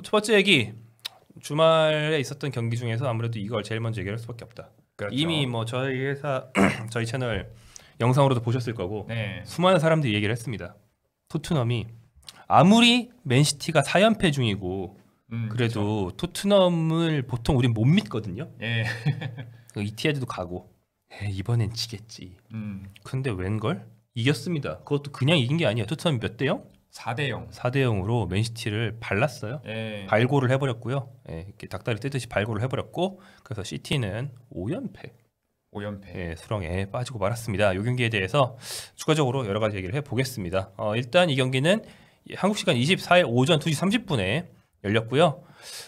첫 번째 얘기, 주말에 있었던 경기 중에서 아무래도 이걸 제일 먼저 얘기할 수밖에 없다. 그렇죠. 이미 뭐 저희 회사 저희 채널 영상으로도 보셨을 거고 네. 수많은 사람들이 얘기를 했습니다. 토트넘이 아무리 맨시티가 4연패 중이고 그래도 그렇죠. 토트넘을 보통 우린 못 믿거든요. 예. 이티아드도 가고 이번엔 지겠지. 근데 웬걸? 이겼습니다. 그것도 그냥 이긴 게 아니에요. 토트넘이 몇 대 0? 4대 0. 4대 0으로 맨시티를 발랐어요. 예. 발골을 해버렸고요. 이렇게 닭다리 떼듯이 발골을 해버렸고 그래서 시티는 5연패 5연패. 수렁에 빠지고 말았습니다. 이 경기에 대해서 추가적으로 여러 가지 얘기를 해보겠습니다. 일단 이 경기는 한국 시간 24일 오전 2시 30분에 열렸고요.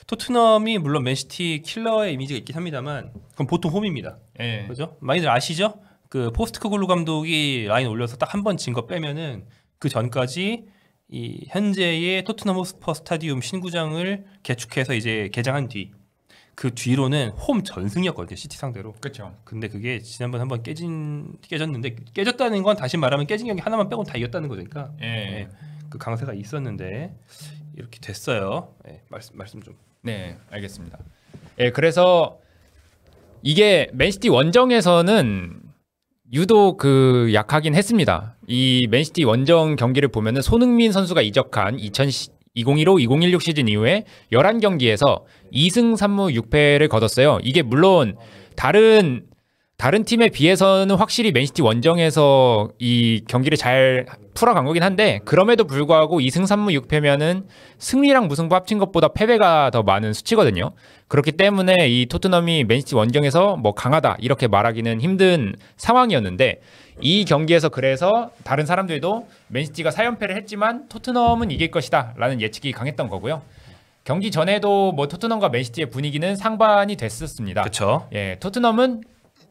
토트넘이 물론 맨시티 킬러의 이미지가 있긴 합니다만 그건 보통 홈입니다. 예. 그죠? 많이들 아시죠? 그 포스트코글루 감독이 라인 올려서 딱 한 번 진 거 빼면은 그 전까지 이 현재의 토트넘 호스퍼 스타디움 신구장을 개축해서 이제 개장한 뒤 그 뒤로는 홈 전승이었거든요. 시티 상대로. 그렇죠. 근데 그게 지난번 한번 깨졌는데 깨졌다는 건 다시 말하면 깨진 경기 하나만 빼고 다 이겼다는 거니까. 예. 그 강세가 있었는데 이렇게 됐어요. 말씀 좀. 네, 알겠습니다. 예, 그래서 이게 맨시티 원정에서는 유독 그 약하긴 했습니다. 이 맨시티 원정 경기를 보면은 손흥민 선수가 이적한 2015-2016 시즌 이후에 11경기에서 2승 3무 6패를 거뒀어요. 이게 물론 다른 팀에 비해서는 확실히 맨시티 원정에서 이 경기를 잘 풀어간 거긴 한데 그럼에도 불구하고 2승 3무 6패면은 승리랑 무승부 합친 것보다 패배가 더 많은 수치거든요. 그렇기 때문에 이 토트넘이 맨시티 원정에서 뭐 강하다 이렇게 말하기는 힘든 상황이었는데 이 경기에서 그래서 다른 사람들도 맨시티가 4연패를 했지만 토트넘은 이길 것이다 라는 예측이 강했던 거고요. 경기 전에도 뭐 토트넘과 맨시티의 분위기는 상반이 됐었습니다. 그렇죠. 예, 토트넘은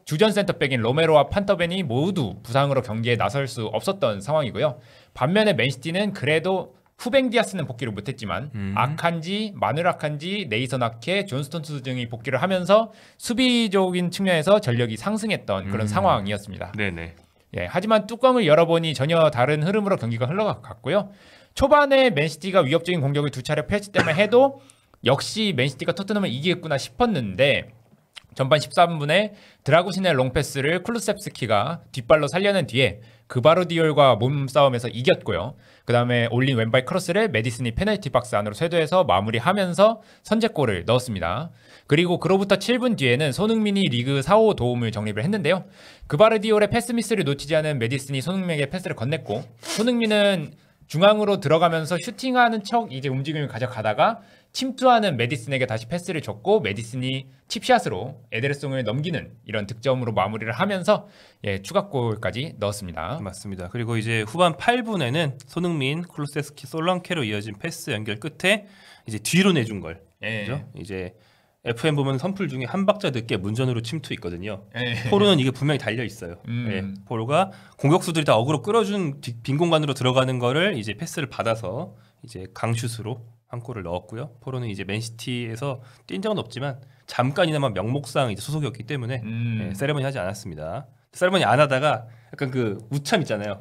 주전 센터백인 로메로와 판터벤이 모두 부상으로 경기에 나설 수 없었던 상황이고요. 반면에 맨시티는 그래도 후뱅 디아스는 복귀를 못했지만 아칸지, 마누엘 아칸지, 네이선 아케, 존 스톤스 등이 복귀를 하면서 수비적인 측면에서 전력이 상승했던 그런 상황이었습니다. 네네. 예, 하지만 뚜껑을 열어보니 전혀 다른 흐름으로 경기가 흘러갔고요. 초반에 맨시티가 위협적인 공격을 두 차례 펼쳤다면 해도 역시 맨시티가 토트넘을 이기겠구나 싶었는데 전반 13분에 드라구신의 롱패스를 쿨루셉스키가 뒷발로 살려낸 뒤에 그바르디올과 몸싸움에서 이겼고요. 그 다음에 올린 왼발 크로스를 메디슨이 페널티 박스 안으로 쇄도해서 마무리하면서 선제골을 넣었습니다. 그리고 그로부터 7분 뒤에는 손흥민이 리그 4호 도움을 정립을 했는데요. 그바르디올의 패스 미스를 놓치지 않은 메디슨이 손흥민에게 패스를 건넸고 손흥민은 중앙으로 들어가면서 슈팅하는 척 이제 움직임을 가져가다가 침투하는 메디슨에게 다시 패스를 줬고 메디슨이 칩샷으로 에데르송을 넘기는 이런 득점으로 마무리를 하면서 추가골까지 넣었습니다. 맞습니다. 그리고 이제 후반 8분에는 손흥민, 쿨루세스키, 솔랑케로 이어진 패스 연결 끝에 이제 뒤로 내준 걸. 그죠? 이제 FM 보면 선풀 중에 한 박자 늦게 문전으로 침투 있거든요. 포로는 이게 분명히 달려 있어요. 포로가 공격수들이 다 어그로 끌어준 빈 공간으로 들어가는 거를 이제 패스를 받아서 이제 강슛으로 한 골을 넣었고요. 포로는 이제 맨시티에서 뛴 적은 없지만 잠깐이나마 명목상 이제 소속이었기 때문에 세레머니 하지 않았습니다. 세레머니 안 하다가 약간 그 우참 있잖아요.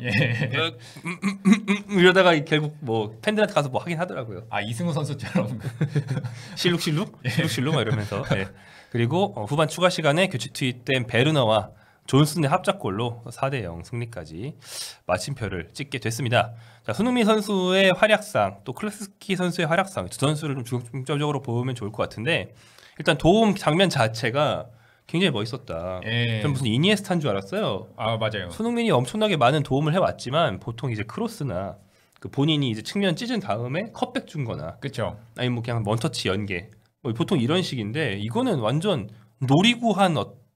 이러다가 결국 뭐 팬들한테 가서 뭐 하긴 하더라고요. 아, 이승우 선수처럼 실룩실룩 막 이러면서. 그리고 후반 추가 시간에 교체 투입된 베르너와 존슨의 합작골로 4대0 승리까지 마침표를 찍게 됐습니다. 자, 손흥민 선수의 활약상 또 클레스키 선수의 활약상 두 선수를 좀 중점적으로 보면 좋을 것 같은데 일단 도움 장면 자체가 굉장히 멋있었다. 전 무슨 이니에스타인 줄 알았어요. 아, 맞아요. 손흥민이 엄청나게 많은 도움을 해왔지만 보통 이제 크로스나 그 본인이 이제 측면 찢은 다음에 컷백 준거나 그렇죠. 아니 뭐 그냥 먼터치 연계 뭐 보통 이런 식인데 이거는 완전 노리고 한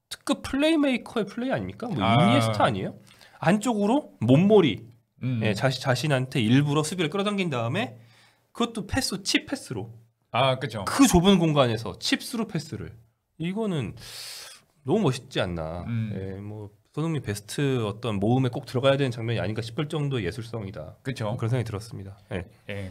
특급 플레이메이커의 플레이 아닙니까? 뭐 이니에스타 아니에요? 안쪽으로 몸머리 자신한테 일부러 수비를 끌어당긴 다음에 그것도 칩 패스로 그렇죠. 그 좁은 공간에서 칩스루 패스를 이거는 너무 멋있지 않나. 뭐 손흥민 베스트 어떤 모음에 꼭 들어가야 되는 장면이 아닌가 싶을 정도의 예술성이다. 그렇죠. 그런 생각이 들었습니다.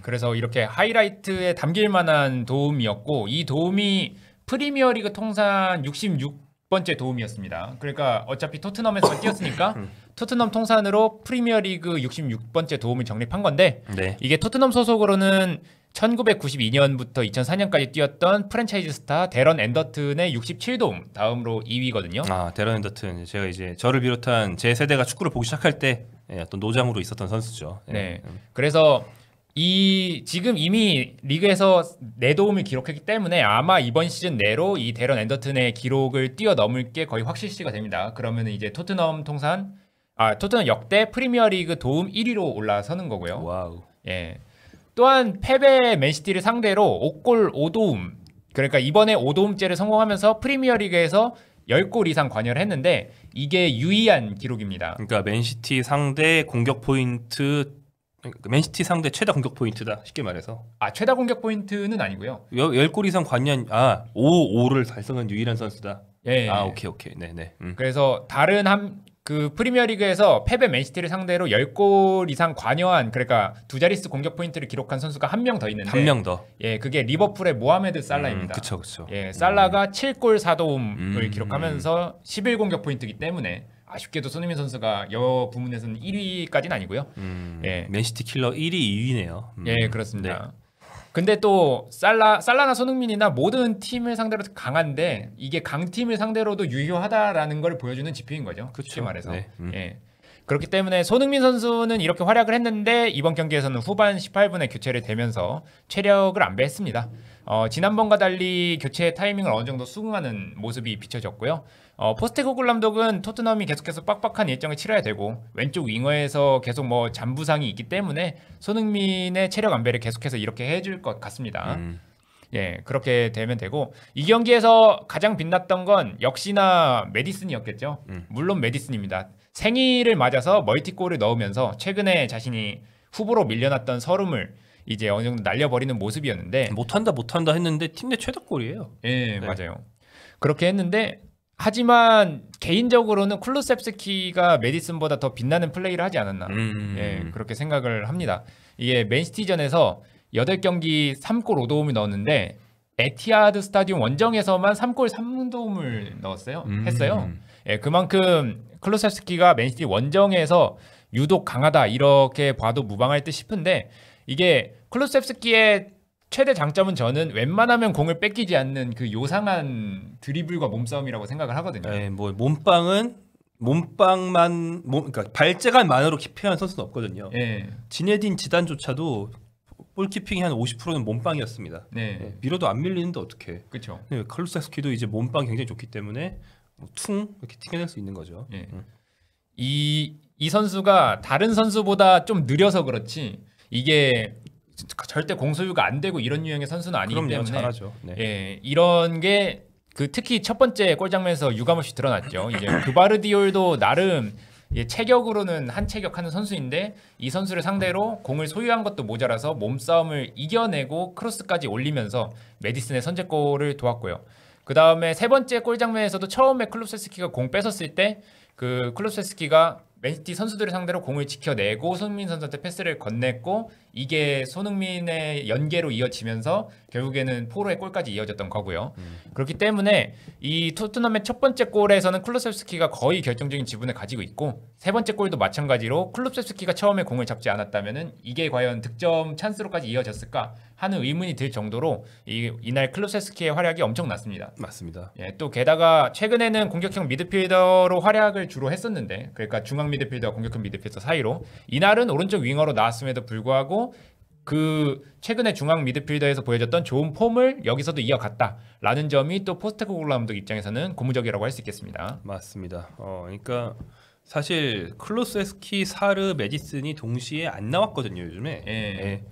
그래서 이렇게 하이라이트에 담길 만한 도움이었고 이 도움이 프리미어리그 통산 66번째 도움이었습니다. 그러니까 어차피 토트넘에서 뛰었으니까 토트넘 통산으로 프리미어리그 66번째 도움을 적립한 건데 이게 토트넘 소속으로는 1992년부터 2004년까지 뛰었던 프랜차이즈 스타 데런 앤더튼의 67도움 다음으로 2위거든요. 아, 데런 앤더튼. 제가 이제 저를 비롯한 제 세대가 축구를 보기 시작할 때 어떤 노장으로 있었던 선수죠. 네. 그래서 지금 이미 리그에서 4도움을 기록했기 때문에 아마 이번 시즌 내로 이 데런 앤더튼의 기록을 뛰어넘을 게 거의 확실시가 됩니다. 그러면 이제 토트넘 역대 프리미어리그 도움 1위로 올라서는 거고요. 와우. 예. 또한 패배 맨시티를 상대로 5골 5도움. 그러니까 이번에 5도움째를 성공하면서 프리미어리그에서 10골 이상 관여를 했는데 이게 유의한 기록입니다. 그러니까 맨시티 상대 공격 포인트, 맨시티 상대 최다 공격 포인트다. 쉽게 말해서. 최다 공격 포인트는 아니고요. 10골 이상 관련 5를 달성한 유일한 선수다. 예. 오케이. 네네. 그래서 다른 그 프리미어리그에서 패배 맨시티를 상대로 10골 이상 관여한, 그러니까 두 자릿수 공격 포인트를 기록한 선수가 한 명 더 있는데 한 명 더. 예, 그게 리버풀의 모하메드 살라입니다. 그쵸. 예, 살라가 7골 4도움을 기록하면서 11공격 포인트이기 때문에 아쉽게도 손흥민 선수가 여 부문에서는 1위까지는 아니고요. 예. 맨시티 킬러 1위, 2위네요. 예, 그렇습니다. 네. 근데 또 살라나 손흥민이나 모든 팀을 상대로 강한데 이게 강팀을 상대로도 유효하다라는 걸 보여주는 지표인 거죠. 쉽게 말해서. 네. 예. 그렇기 때문에 손흥민 선수는 이렇게 활약을 했는데 이번 경기에서는 후반 18분에 교체를 되면서 체력을 안배했습니다. 지난번과 달리 교체 타이밍을 어느 정도 수긍하는 모습이 비춰졌고요. 포스테코글루 감독은 토트넘이 계속해서 빡빡한 일정을 치러야 되고 왼쪽 윙어에서 계속 잔부상이 있기 때문에 손흥민의 체력 안배를 계속해서 이렇게 해줄 것 같습니다. 예, 그렇게 되면 되고 이 경기에서 가장 빛났던 건 역시나 메디슨이었겠죠. 물론 메디슨입니다. 생일을 맞아서 멀티골을 넣으면서 최근에 자신이 후보로 밀려났던 서름을 이제 어느 정도 날려버리는 모습이었는데 못한다 했는데 팀 내 최다골이에요. 예, 네. 맞아요. 그렇게 했는데 하지만 개인적으로는 쿨루셉스키가 메디슨보다 더 빛나는 플레이를 하지 않았나. 예, 그렇게 생각을 합니다. 이게 맨시티전에서 8경기 3골 5도움을 넣었는데 에티하드 스타디움 원정에서만 3골 3도움을 했어요. 예, 그만큼 쿨루셉스키가 맨시티 원정에서 유독 강하다 이렇게 봐도 무방할 듯 싶은데 이게 쿨루셉스키의 최대 장점은 저는 웬만하면 공을 뺏기지 않는 그 요상한 드리블과 몸싸움이라고 생각을 하거든요. 네, 그러니까 발재간만으로 키패한 선수는 없거든요. 예. 지네딘 지단조차도 볼키핑이 한 50%는 몸빵이었습니다. 네. 네, 밀어도 안 밀리는데 어떡해. 그렇죠. 네, 쿨루셉스키도 이제 몸빵 굉장히 좋기 때문에 퉁 이렇게 튕겨낼 수 있는 거죠. 예. 이 선수가 다른 선수보다 좀 느려서 그렇지 이게 절대 공소유가 안 되고 이런 유형의 선수는 아니기 때문에 잘하죠. 네. 예, 이런 게 특히 첫 번째 골 장면에서 유감없이 드러났죠. 이제 그바르디올도 나름 체격으로는 한 체격하는 선수인데 이 선수를 상대로 공을 소유한 것도 모자라서 몸싸움을 이겨내고 크로스까지 올리면서 메디슨의 선제골을 도왔고요. 그 다음에 세 번째 골 장면에서도 처음에 클루세스키가 공 뺏었을 때 그 클루세스키가 맨시티 선수들을 상대로 공을 지켜내고 손흥민 선수한테 패스를 건넸고 이게 손흥민의 연계로 이어지면서 결국에는 포로의 골까지 이어졌던 거고요. 그렇기 때문에 이 토트넘의 첫 번째 골에서는 클루셉스키가 거의 결정적인 지분을 가지고 있고 세 번째 골도 마찬가지로 클루셉스키가 처음에 공을 잡지 않았다면은 이게 과연 득점 찬스로까지 이어졌을까 하는 의문이 들 정도로 이날 클루셉스키의 활약이 엄청났습니다. 맞습니다. 예, 또 게다가 최근에는 공격형 미드필더로 활약을 주로 했었는데 그러니까 중앙 미드필더, 공격형 미드필더 사이로 이날은 오른쪽 윙어로 나왔음에도 불구하고 그 최근에 중앙 미드필더에서 보여줬던 좋은 폼을 여기서도 이어갔다라는 점이 또 포스테코글루 감독 입장에서는 고무적이라고 할 수 있겠습니다. 맞습니다. 그러니까 사실 클루세스키, 사르, 메디슨이 동시에 안 나왔거든요 요즘에. 예.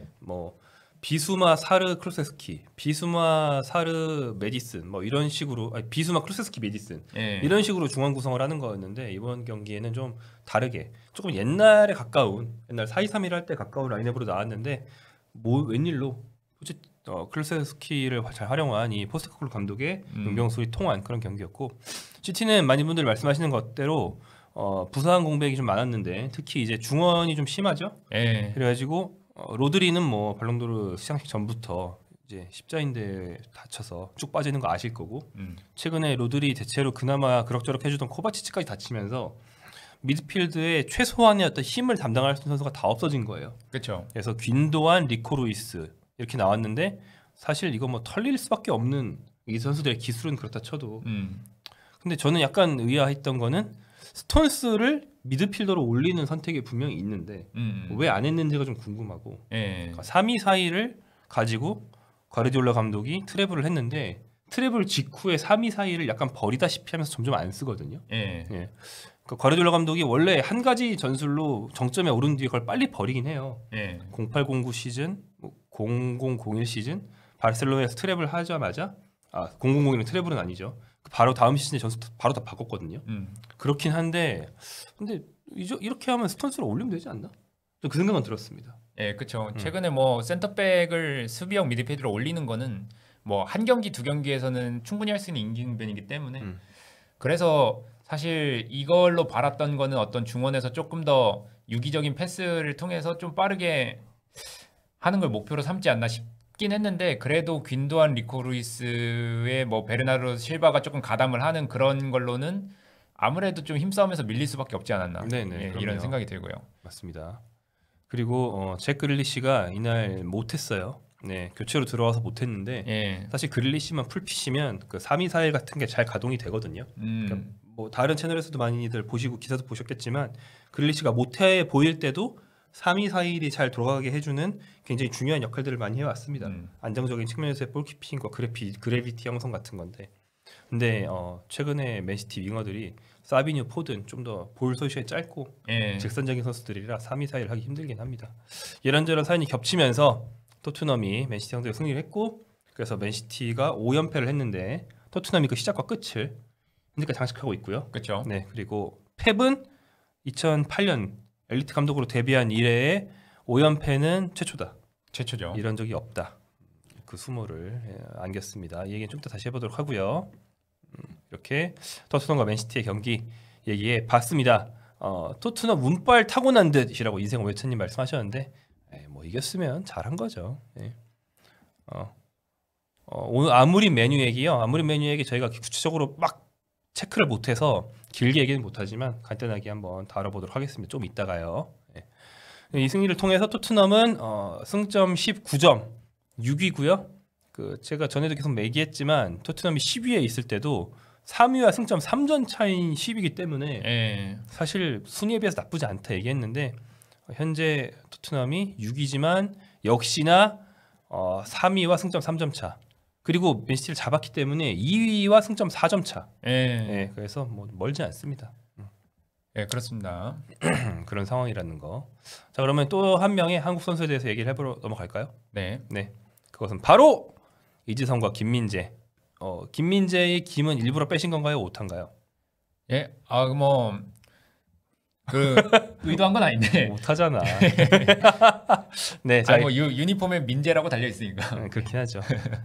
비수마, 사르, 클루세스키, 비수마, 사르, 메디슨 이런 식으로 비수마, 클루세스키, 메디슨 이런 식으로 중앙 구성을 하는 거였는데 이번 경기에는 좀 다르게 조금 옛날에 가까운 옛날 4-2-3-1 할 때 가까운 라인업으로 나왔는데 웬일로 클루세스키를 잘 활용한 이 포스테코글루 감독의 용병술이 통한 그런 경기였고 시티는 많은 분들이 말씀하시는 것대로 부상 공백이 좀 많았는데 특히 이제 중원이 좀 심하죠. 그래가지고 로드리는 발롱도르 시상식 전부터 이제 십자인대 다쳐서 쭉 빠지는 거 아실 거고 최근에 로드리 대체로 그나마 그럭저럭 해주던 코바치치까지 다치면서 미드필드의 최소한의 어떤 힘을 담당할 수 있는 선수가 다 없어진 거예요. 그렇죠. 그래서 귄도안, 리코 루이스 이렇게 나왔는데 사실 이거 뭐 털릴 수밖에 없는 이 선수들의 기술은 그렇다 쳐도 근데 저는 약간 의아했던 거는 스톤스를 미드필더로 올리는 선택이 분명히 있는데 왜 안 했는지가 좀 궁금하고 그러니까 3위 사이를 가지고 과르디올라 감독이 트래블을 했는데 트래블 직후에 3위 사이를 약간 버리다시피 하면서 점점 안 쓰거든요. 예. 그러니까 과르디올라 감독이 원래 한 가지 전술로 정점에 오른 뒤에 그걸 빨리 버리긴 해요. 0809 시즌, 0001 시즌 바르셀로나에서 트래블 하자마자 0001은 트래블은 아니죠. 바로 다음 시즌에 전술 바로 다 바꿨거든요. 그렇긴 한데 근데 이렇게 하면 스톤스를 올리면 되지 않나? 그 생각은 들었습니다. 예, 그렇죠. 최근에 뭐 센터백을 수비형 미드필더로 올리는 거는 뭐 한 경기 두 경기에서는 충분히 할 수 있는 임기응변이기 때문에 그래서 사실 이걸로 바랐던 거는 어떤 중원에서 조금 더 유기적인 패스를 통해서 좀 빠르게 하는 걸 목표로 삼지 않나 싶긴 했는데 그래도 귄도안 리코 루이스의 뭐 베르나르도 실바가 조금 가담을 하는 그런 걸로는 아무래도 좀 힘싸움에서 밀릴 수밖에 없지 않았나. 네네, 이런 생각이 들고요. 맞습니다. 그리고 잭 그릴리시가 이날 못했어요. 네, 교체로 들어와서 못했는데 사실 그릴리시만 풀피시면 그 3위 사일 같은 게 잘 가동이 되거든요. 그러니까 뭐 다른 채널에서도 많이들 보시고 기사도 보셨겠지만 그릴리시가 못해 보일 때도 3위 사일이 잘 돌아가게 해주는 굉장히 중요한 역할들을 많이 해왔습니다. 안정적인 측면에서의 볼키핑과 그래비티 형성 같은 건데 근데 최근에 맨시티 윙어들이 사비뉴, 포든 좀 더 볼 소시에 짧고 직선적인 선수들이라 3위 사이를 하기 힘들긴 합니다. 이런저런 사연이 겹치면서 토트넘이 맨시티 상대로 승리를 했고 그래서 맨시티가 5연패를 했는데 토트넘이 그 시작과 끝을 현재까지 장식하고 있고요. 그렇죠. 네, 그리고 펩은 2008년 엘리트 감독으로 데뷔한 이래의 5연패는 최초죠. 이런 적이 없다. 그 수모를 안겼습니다. 이 얘기는 좀 더 다시 해보도록 하고요. 이렇게 토트넘과 맨시티의 경기 얘기해 봤습니다. 토트넘 운빨 타고난 듯이라고 이생호 외천님 말씀하셨는데 뭐 이겼으면 잘한 거죠. 오늘 아무리 메뉴 얘기 저희가 구체적으로 막 체크를 못해서 길게 얘기는 못하지만 간단하게 한번 다뤄보도록 하겠습니다. 좀 이따가요. 이 승리를 통해서 토트넘은 승점 19점 6위고요. 제가 전에도 계속 얘기했지만 토트넘이 10위에 있을 때도 3위와 승점 3점 차인 10위이기 때문에 사실 순위에 비해서 나쁘지 않다 얘기했는데 현재 토트넘이 6위지만 역시나 3위와 승점 3점 차 그리고 맨시티를 잡았기 때문에 2위와 승점 4점 차. 그래서 뭐 멀지 않습니다. 그렇습니다. 그런 상황이라는 거. 자, 그러면 또 한 명의 한국 선수에 대해서 얘기를 해보러 넘어갈까요? 네. 그것은 바로 이지성과 김민재. 김민재의 김은 일부러 빼신 건가요? 오타인가요? 의도한 건 아닌데. 못하잖아. 네, 자, 뭐 유니폼에 민재라고 달려 있으니까. 그렇긴 하죠.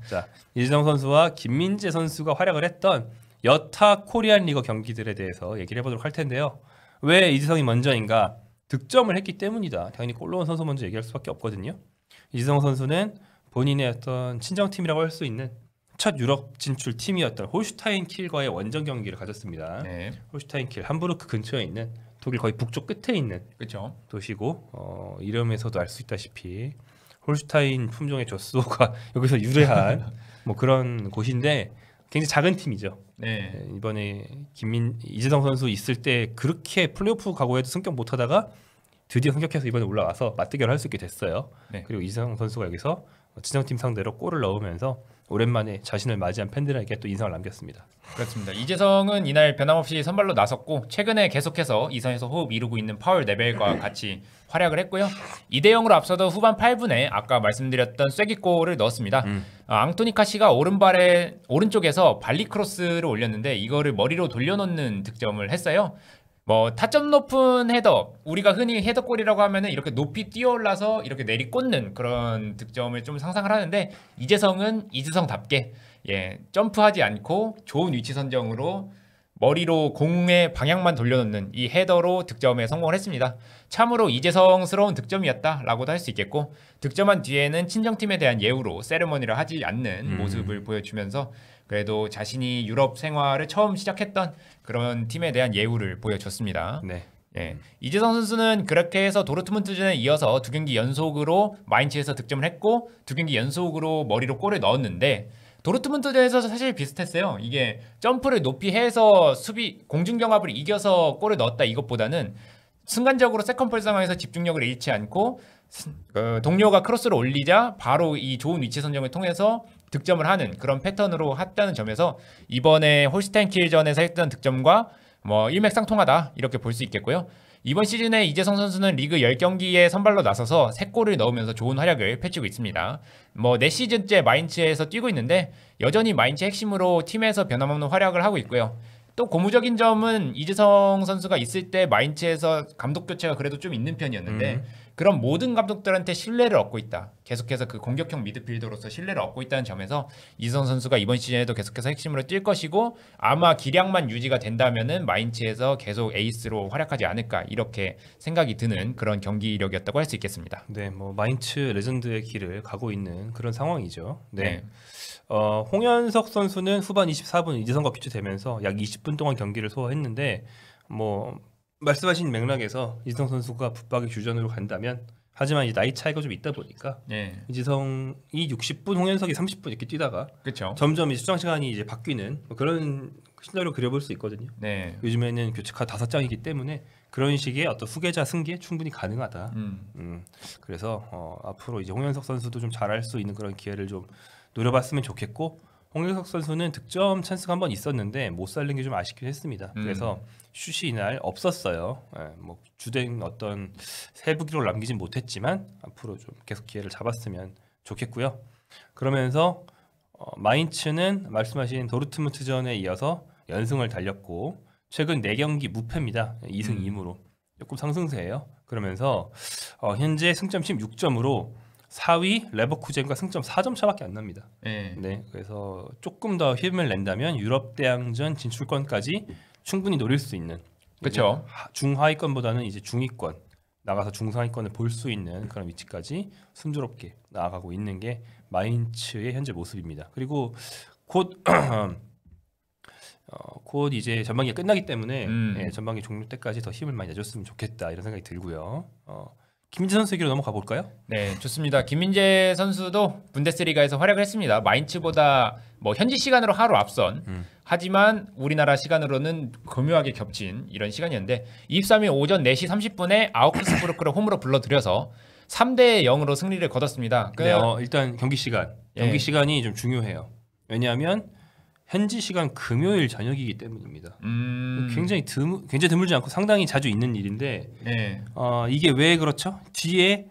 자, 이지성 선수와 김민재 선수가 활약을 했던 여타 코리안 리거 경기들에 대해서 얘기를 해보도록 할 텐데요. 왜 이지성이 먼저인가? 득점을 했기 때문이다. 당연히 골 넣은 선수 먼저 얘기할 수밖에 없거든요. 이지성 선수는 본인의 어떤 친정팀이라고 할 수 있는 첫 유럽 진출 팀이었던 홀슈타인 킬과의 원정 경기를 가졌습니다. 홀슈타인 킬 함부르크 근처에 있는 독일 거의 북쪽 끝에 있는 그쵸. 도시고 이름에서도 알 수 있다시피 홀슈타인 품종의 젖소가 여기서 유래한 뭐 그런 곳인데 굉장히 작은 팀이죠. 이번에 이재성 선수 있을 때 그렇게 플레이오프 각오해도 승격 못하다가 드디어 승격해서 이번에 올라와서 맞대결을 할 수 있게 됐어요. 그리고 이재성 선수가 여기서 친정팀 상대로 골을 넣으면서 오랜만에 자신을 맞이한 팬들에게 또 인상을 남겼습니다. 그렇습니다. 이재성은 이날 변함없이 선발로 나섰고 최근에 계속해서 2선에서 호흡 이루고 있는 파울 네벨과 같이 활약을 했고요. 2대0으로 앞서던 후반 8분에 아까 말씀드렸던 쐐기골을 넣었습니다. 앙토니 카시가 오른쪽에서 발리 크로스를 올렸는데 이거를 머리로 돌려놓는 득점을 했어요. 뭐 타점 높은 헤더, 우리가 흔히 헤더골이라고 하면은 이렇게 높이 뛰어올라서 이렇게 내리꽂는 그런 득점을 좀 상상을 하는데 이재성은 이재성답게 점프하지 않고 좋은 위치 선정으로 머리로 공의 방향만 돌려놓는 이 헤더로 득점에 성공을 했습니다. 참으로 이재성스러운 득점이었다라고도 할 수 있겠고 득점한 뒤에는 친정팀에 대한 예우로 세레머니를 하지 않는 모습을 보여주면서 그래도 자신이 유럽 생활을 처음 시작했던 그런 팀에 대한 예우를 보여줬습니다. 예, 이재성 선수는 그렇게 해서 도르트문트전에 이어서 2경기 연속으로 마인츠에서 득점을 했고 2경기 연속으로 머리로 골을 넣었는데 도르트문트전에서 사실 비슷했어요. 이게 점프를 높이 해서 수비 공중경합을 이겨서 골을 넣었다 이것보다는 순간적으로 세컨볼 상황에서 집중력을 잃지 않고 동료가 크로스를 올리자 바로 이 좋은 위치 선정을 통해서 득점을 하는 그런 패턴으로 했다는 점에서 이번에 홀스타인 킬전에서 했던 득점과 뭐 일맥상통하다 이렇게 볼 수 있겠고요. 이번 시즌에 이재성 선수는 리그 10경기에 선발로 나서서 3골을 넣으면서 좋은 활약을 펼치고 있습니다. 뭐 4시즌째 마인츠에서 뛰고 있는데 여전히 마인츠 핵심으로 팀에서 변함없는 활약을 하고 있고요. 또 고무적인 점은 이재성 선수가 있을 때 마인츠에서 감독 교체가 그래도 좀 있는 편이었는데 그런 모든 감독들한테 신뢰를 얻고 있다. 계속해서 그 공격형 미드필더로서 신뢰를 얻고 있다는 점에서 이재성 선수가 이번 시즌에도 계속해서 핵심으로 뛸 것이고 아마 기량만 유지가 된다면은 마인츠에서 계속 에이스로 활약하지 않을까 이렇게 생각이 드는 그런 경기력이었다고 할 수 있겠습니다. 네, 뭐 마인츠 레전드의 길을 가고 있는 그런 상황이죠. 네. 네. 홍현석 선수는 후반 24분 이재성과 교체되면서 약 20분 동안 경기를 소화했는데 뭐 말씀하신 맥락에서 이재성 선수가 붙박이 주전으로 간다면 하지만 이제 나이 차이가 좀 있다 보니까 네. 이재성이 60분, 홍현석이 30분 이렇게 뛰다가 그렇죠. 점점 이제 수장 시간이 이제 바뀌는 뭐 그런 시나리오 그려볼 수 있거든요. 네. 요즘에는 교체 카드 5장이기 때문에 그런 식의 어떤 후계자 승계 충분히 가능하다. 그래서 앞으로 이제 홍현석 선수도 좀 잘할 수 있는 그런 기회를 좀 노려봤으면 좋겠고 홍현석 선수는 득점 찬스가 한 번 있었는데 못 살린 게 좀 아쉽긴 했습니다. 그래서 슛이 이날 없었어요. 뭐 주된 어떤 세부 기록을 남기진 못했지만 앞으로 좀 계속 기회를 잡았으면 좋겠고요. 그러면서 마인츠는 말씀하신 도르트문트전에 이어서 연승을 달렸고 최근 4경기 무패입니다. 2승 2무로 조금 상승세예요. 그러면서 현재 승점 16점으로 4위 레버쿠젠과 승점 4점 차밖에 안 납니다. 네, 그래서 조금 더 힘을 낸다면 유럽 대항전 진출권까지 충분히 노릴 수 있는. 그렇죠. 중하위권보다는 이제 중위권 나가서 중상위권을 볼 수 있는 그런 위치까지 순조롭게 나아가고 있는 게 마인츠의 현재 모습입니다. 그리고 곧 이제 전반기가 끝나기 때문에 전반기 종료 때까지 더 힘을 많이 내줬으면 좋겠다 이런 생각이 들고요. 김민재 선수 얘기로 넘어가 볼까요? 네, 좋습니다. 김민재 선수도 분데스리가에서 활약을 했습니다. 마인츠보다 뭐 현지 시간으로 하루 앞선 하지만 우리나라 시간으로는 교묘하게 겹친 이런 시간이었는데 23일 오전 4시 30분에 아우크스부르크를 홈으로 불러들여서 3대 0으로 승리를 거뒀습니다. 네, 일단 경기 시간이 좀 중요해요. 왜냐하면 현지 시간 금요일 저녁이기 때문입니다. 굉장히 드물지 않고 상당히 자주 있는 일인데 이게 왜 그렇죠? 뒤에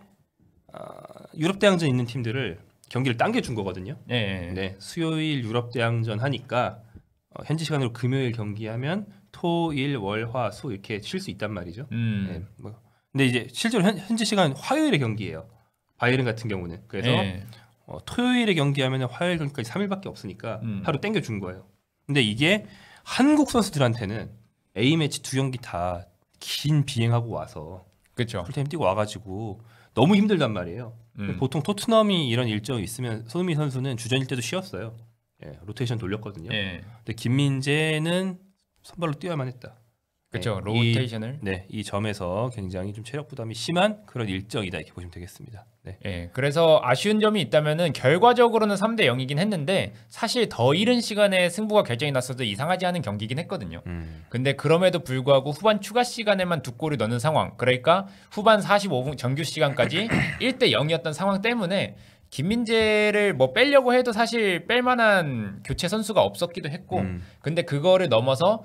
유럽 대항전 있는 팀들을 경기를 당겨준 거거든요. 네, 수요일 유럽 대항전 하니까 현지 시간으로 금요일 경기하면 토일 월 화 수 이렇게 쉴 수 있단 말이죠. 네, 뭐. 근데 이제 실제로 현지 시간 화요일에 경기예요. 바이에른 같은 경우는 그래서 토요일에 경기하면 화요일 경기까지 3일밖에 없으니까 하루 땡겨준 거예요. 근데 이게 한국 선수들한테는 A매치 2경기 다 긴 비행하고 와서 그렇죠. 풀타임 뛰고 와가지고 너무 힘들단 말이에요. 보통 토트넘이 이런 일정이 있으면 손흥민 선수는 주전일 때도 쉬었어요. 로테이션 돌렸거든요. 근데 김민재는 선발로 뛰어야만 했다. 그렇죠. 로테이션을. 이 점에서 굉장히 좀 체력 부담이 심한 그런 일정이다 이렇게 보시면 되겠습니다. 그래서 아쉬운 점이 있다면은 결과적으로는 3대 0이긴 했는데 사실 더 이른 시간에 승부가 결정이 났어도 이상하지 않은 경기긴 했거든요. 근데 그럼에도 불구하고 후반 추가 시간에만 2골을 넣는 상황. 그러니까 후반 45분 정규 시간까지 1대 0이었던 상황 때문에 김민재를 뭐 빼려고 해도 사실 뺄 만한 교체 선수가 없었기도 했고 근데 그거를 넘어서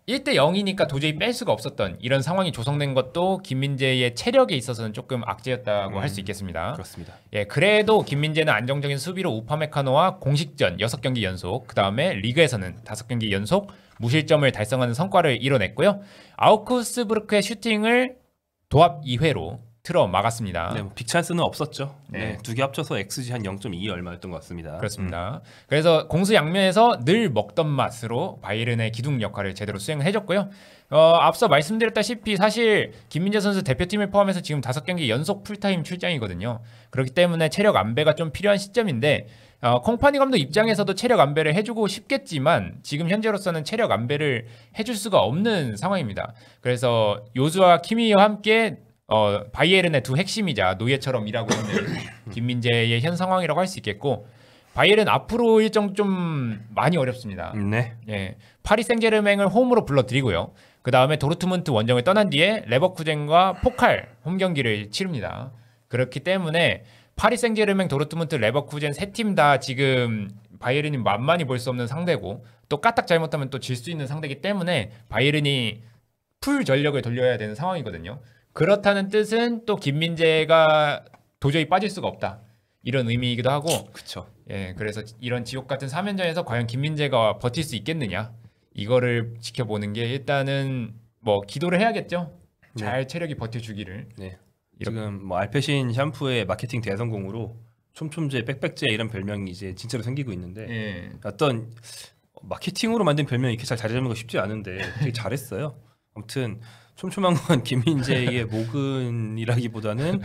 1대 0이니까 도저히 뺄 수가 없었던 이런 상황이 조성된 것도 김민재의 체력에 있어서는 조금 악재였다고 할 수 있겠습니다. 그렇습니다. 그래도 김민재는 안정적인 수비로 우파메카노와 공식전 6경기 연속, 그 다음에 리그에서는 5경기 연속 무실점을 달성하는 성과를 이뤄냈고요. 아우크스부르크의 슈팅을 도합 2회로 틀어 막았습니다. 네, 뭐 빅찬스는 없었죠. 두 개 합쳐서 XG 한 0.2 얼마였던 것 같습니다. 그렇습니다. 그래서 공수 양면에서 늘 먹던 맛으로 바이에른의 기둥 역할을 제대로 수행을 해줬고요. 앞서 말씀드렸다시피 사실 김민재 선수 대표팀을 포함해서 지금 5경기 연속 풀타임 출장이거든요. 그렇기 때문에 체력 안배가 좀 필요한 시점인데 콩파니 감독 입장에서도 체력 안배를 해주고 싶겠지만 지금 현재로서는 체력 안배를 해줄 수가 없는 상황입니다. 그래서 요수와 키미와 함께 바이에른의 두 핵심이자 노예처럼 일하고 있는 김민재의 현 상황이라고 할 수 있겠고 바이에른 앞으로 일정 좀 많이 어렵습니다. 네. 예, 파리 생제르맹을 홈으로 불러들이고요. 그 다음에 도르트문트 원정을 떠난 뒤에 레버쿠젠과 포칼 홈 경기를 치릅니다. 그렇기 때문에 파리 생제르맹, 도르트문트, 레버쿠젠 세 팀 다 지금 바이에른이 만만히 볼 수 없는 상대고 또 까딱 잘못하면 또 질 수 있는 상대이기 때문에 바이에른이 풀 전력을 돌려야 되는 상황이거든요. 그렇다는 뜻은 또 김민재가 도저히 빠질 수가 없다. 이런 의미이기도 하고 그렇죠. 예, 그래서 이런 지옥 같은 3연전에서 과연 김민재가 버틸 수 있겠느냐 이거를 지켜보는 게 일단은 뭐 기도를 해야겠죠. 잘 체력이 버텨주기를. 네. 지금 뭐 알페신 샴푸의 마케팅 대성공으로 촘촘제, 빽빽제 이런 별명이 이제 진짜로 생기고 있는데 예. 어떤 마케팅으로 만든 별명이 이렇게 잘 자리 잡는 거 쉽지 않은데 되게 잘했어요. 아무튼 촘촘한 건 김민재의 모근이라기보다는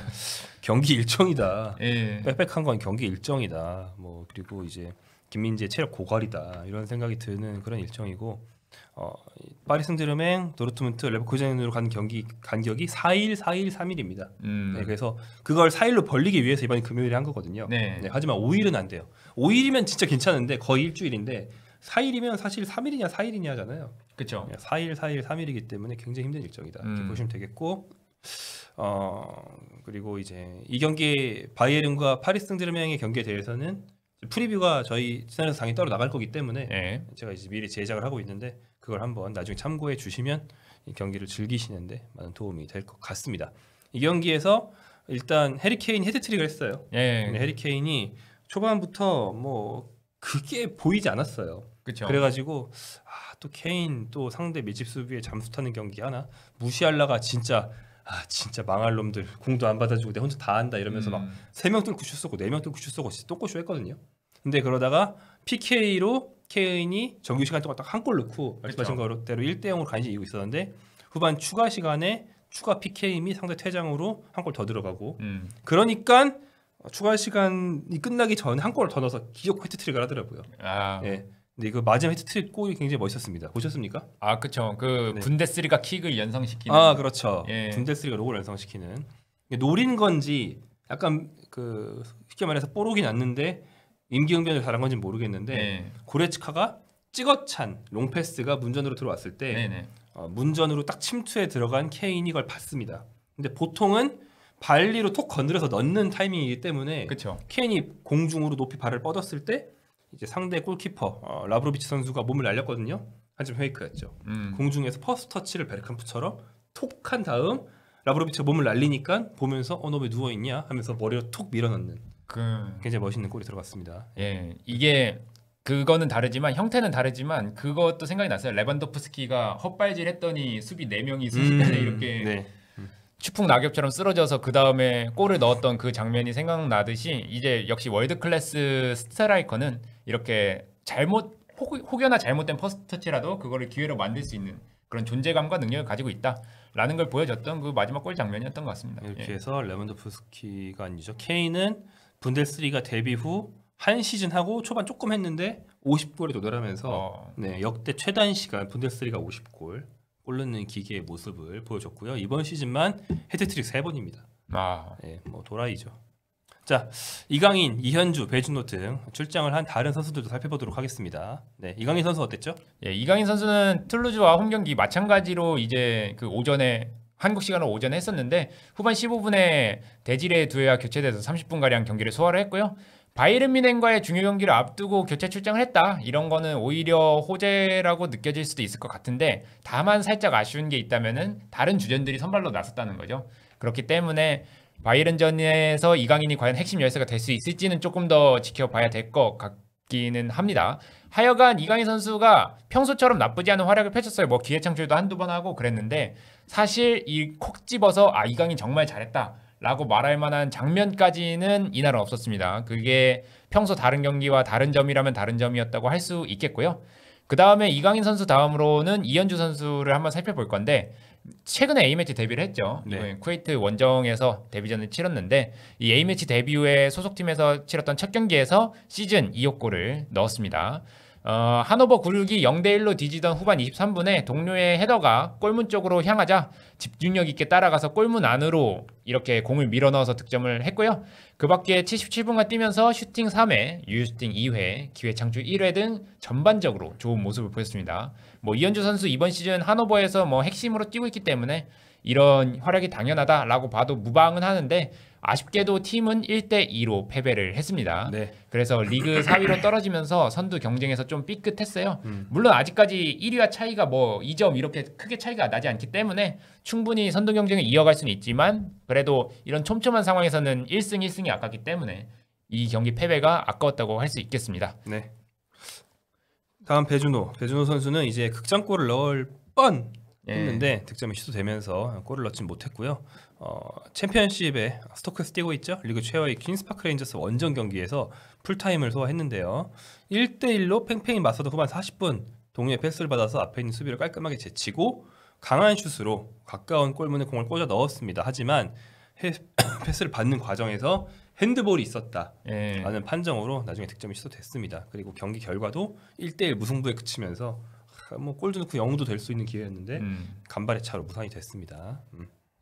경기 일정이다. 예. 빽빽한 건 경기 일정이다. 뭐 그리고 이제 김민재 체력 고갈이다 이런 생각이 드는 그런 일정이고 파리 생제르맹, 도르트문트, 레버쿠젠으로 간 경기 간격이 4일, 4일, 3일입니다. 네, 그래서 그걸 4일로 벌리기 위해서 이번 금요일에 한 거거든요. 네. 네, 하지만 5일은 안 돼요. 5일이면 진짜 괜찮은데 거의 일주일인데 4일이면 사실 3일이냐 4일이냐 하잖아요. 그렇죠. 4일, 4일, 3일이기 때문에 굉장히 힘든 일정이다. 이렇게 보시면 되겠고 그리고 이제 이 경기 바이에른과 파리 생제르맹의 경기에 대해서는 프리뷰가 저희 채널에서 당연히 따로 나갈 거기 때문에 예. 제가 이제 미리 제작을 하고 있는데 그걸 한번 나중에 참고해 주시면 이 경기를 즐기시는데 많은 도움이 될 것 같습니다. 이 경기에서 일단 해리 케인이 헤드트릭을 했어요. 예. 근데 해리 케인이 초반부터 뭐 그게 보이지 않았어요. 그렇죠. 그래가지고 또 케인 또 상대 밀집 수비에 잠수 타는 경기 하나 무시하려가 진짜 망할 놈들 공도 안 받아주고 내 혼자 다 한다 이러면서 막 3명 뚫고 슛 쏘고 4명 뚫고 슛 쏘고 진짜 똥꼬쇼 했거든요. 근데 그러다가 PK로 케인이 정규 시간 동안 딱 한 골 넣고 말씀하신 거대로 1대0으로 간신히 이기고 있었는데 후반 추가 시간에 추가 PK 및 상대 퇴장으로 한 골 더 들어가고 그러니까 추가 시간이 끝나기 전에 한 골을 더 넣어서 기적 헤트트릭을 하더라고요. 예. 근데 그 마지막 헤트트릭 골이 굉장히 멋있었습니다. 보셨습니까? 그렇죠. 그 네. 분데스리가 킥을 연상시키는. 그렇죠. 예. 분데스리가 로고를 연상시키는. 노린 건지 약간 그 쉽게 말해서 뽀록이 났는데 임기응변을 잘한 건지 모르겠는데 예. 고레츠카가 찍어찬 롱패스가 문전으로 들어왔을 때 네네. 문전으로 딱 침투에 들어간 케인이 이걸 봤습니다. 근데 보통은 발리로 톡 건드려서 넣는 타이밍이기 때문에 그렇죠. 케인이 공중으로 높이 발을 뻗었을 때 이제 상대 골키퍼 라브로비치 선수가 몸을 날렸거든요. 하지만 페이크였죠. 공중에서 퍼스트 터치를 베르캄프처럼 톡 한 다음 라브로비치가 몸을 날리니까 보면서 너 왜 누워 있냐 하면서 머리로 톡 밀어넣는 굉장히 멋있는 골이 들어갔습니다. 예, 이게 그거는 다르지만 형태는 다르지만 그것도 생각이 났어요. 레반도프스키가 헛발질했더니 수비 4명이 순식간에 이렇게 네. 추풍 낙엽처럼 쓰러져서 그 다음에 골을 넣었던 그 장면이 생각나듯이 이제 역시 월드 클래스 스트라이커는 이렇게 혹여나 잘못된 퍼스트 터치라도 그거를 기회로 만들 수 있는 그런 존재감과 능력을 가지고 있다라는 걸 보여줬던 그 마지막 골 장면이었던 것 같습니다. 이렇게 해서 레반도프스키가 아니죠. 케인은 분데스리가 데뷔 후 한 시즌 하고 초반 조금 했는데 50골에 도달하면서 역대 최단 시간 분데스리가 50골 골 넣는 기계의 모습을 보여줬고요. 이번 시즌만 헤드트릭 3번입니다. 네, 뭐 도라이죠. 자, 이강인, 이현주, 배준호 등 출장을 한 다른 선수들도 살펴보도록 하겠습니다. 네, 이강인 선수 어땠죠? 예, 이강인 선수는 툴루즈와 홈 경기 마찬가지로 이제 그 오전에 한국 시간으로 오전에 했었는데 후반 15분에 데지레 두에와 교체돼서 30분 가량 경기를 소화를 했고요. 바이에른 뮌헨과의 중요 경기를 앞두고 교체 출장을 했다. 이런 거는 오히려 호재라고 느껴질 수도 있을 것 같은데 다만 살짝 아쉬운 게 있다면은 다른 주전들이 선발로 나섰다는 거죠. 그렇기 때문에 바이에른전에서 이강인이 과연 핵심 열쇠가 될 수 있을지는 조금 더 지켜봐야 될 것 같기는 합니다. 하여간 이강인 선수가 평소처럼 나쁘지 않은 활약을 펼쳤어요. 뭐 기회 창출도 한두 번 하고 그랬는데 사실 이 콕 집어서 이강인 정말 잘했다 라고 말할 만한 장면까지는 이날은 없었습니다. 그게 평소 다른 경기와 다른 점이라면 다른 점이었다고 할 수 있겠고요. 그 다음에 이강인 선수 다음으로는 이현주 선수를 한번 살펴볼 건데 최근에 A매치 데뷔를 했죠. 네. 이번에 쿠웨이트 원정에서 데뷔전을 치렀는데 이 A매치 데뷔 후에 소속팀에서 치렀던 첫 경기에서 시즌 2호 골을 넣었습니다. 하노버 굴기 0대1로 뒤지던 후반 23분에 동료의 헤더가 골문 쪽으로 향하자 집중력 있게 따라가서 골문 안으로 이렇게 공을 밀어넣어서 득점을 했고요. 그 밖에 77분간 뛰면서 슈팅 3회, 유효슈팅 2회, 기회 창출 1회 등 전반적으로 좋은 모습을 보였습니다. 뭐 이현주 선수 이번 시즌 하노버에서 뭐 핵심으로 뛰고 있기 때문에 이런 활약이 당연하다라고 봐도 무방은 하는데 아쉽게도 팀은 1대2로 패배를 했습니다. 네. 그래서 리그 4위로 떨어지면서 선두 경쟁에서 좀 삐끗했어요. 물론 아직까지 1위와 차이가 뭐 2점 이렇게 크게 차이가 나지 않기 때문에 충분히 선두 경쟁을 이어갈 수는 있지만 그래도 이런 촘촘한 상황에서는 1승 1승이 아깝기 때문에 이 경기 패배가 아까웠다고 할 수 있겠습니다. 네. 다음 배준호 선수는 이제 극장골을 넣을 뻔 했는데 득점이 시도되면서 골을 넣진 못했고요. 챔피언십에 스토크에서 뛰고 있죠. 리그 최하위 퀸스파크 레인저스 원정 경기에서 풀타임을 소화했는데요. 1대1로 팽팽히 맞서도 후반 40분 동료의 패스를 받아서 앞에 있는 수비를 깔끔하게 제치고 강한 슛으로 가까운 골문에 공을 꽂아 넣었습니다. 하지만 패스를 받는 과정에서 핸드볼이 있었다라는 판정으로 나중에 득점이 시도됐습니다. 그리고 경기 결과도 1대1 무승부에 그치면서 뭐 골도 넣고 영웅도 될 수 있는 기회였는데 간발의 차로 무산이 됐습니다.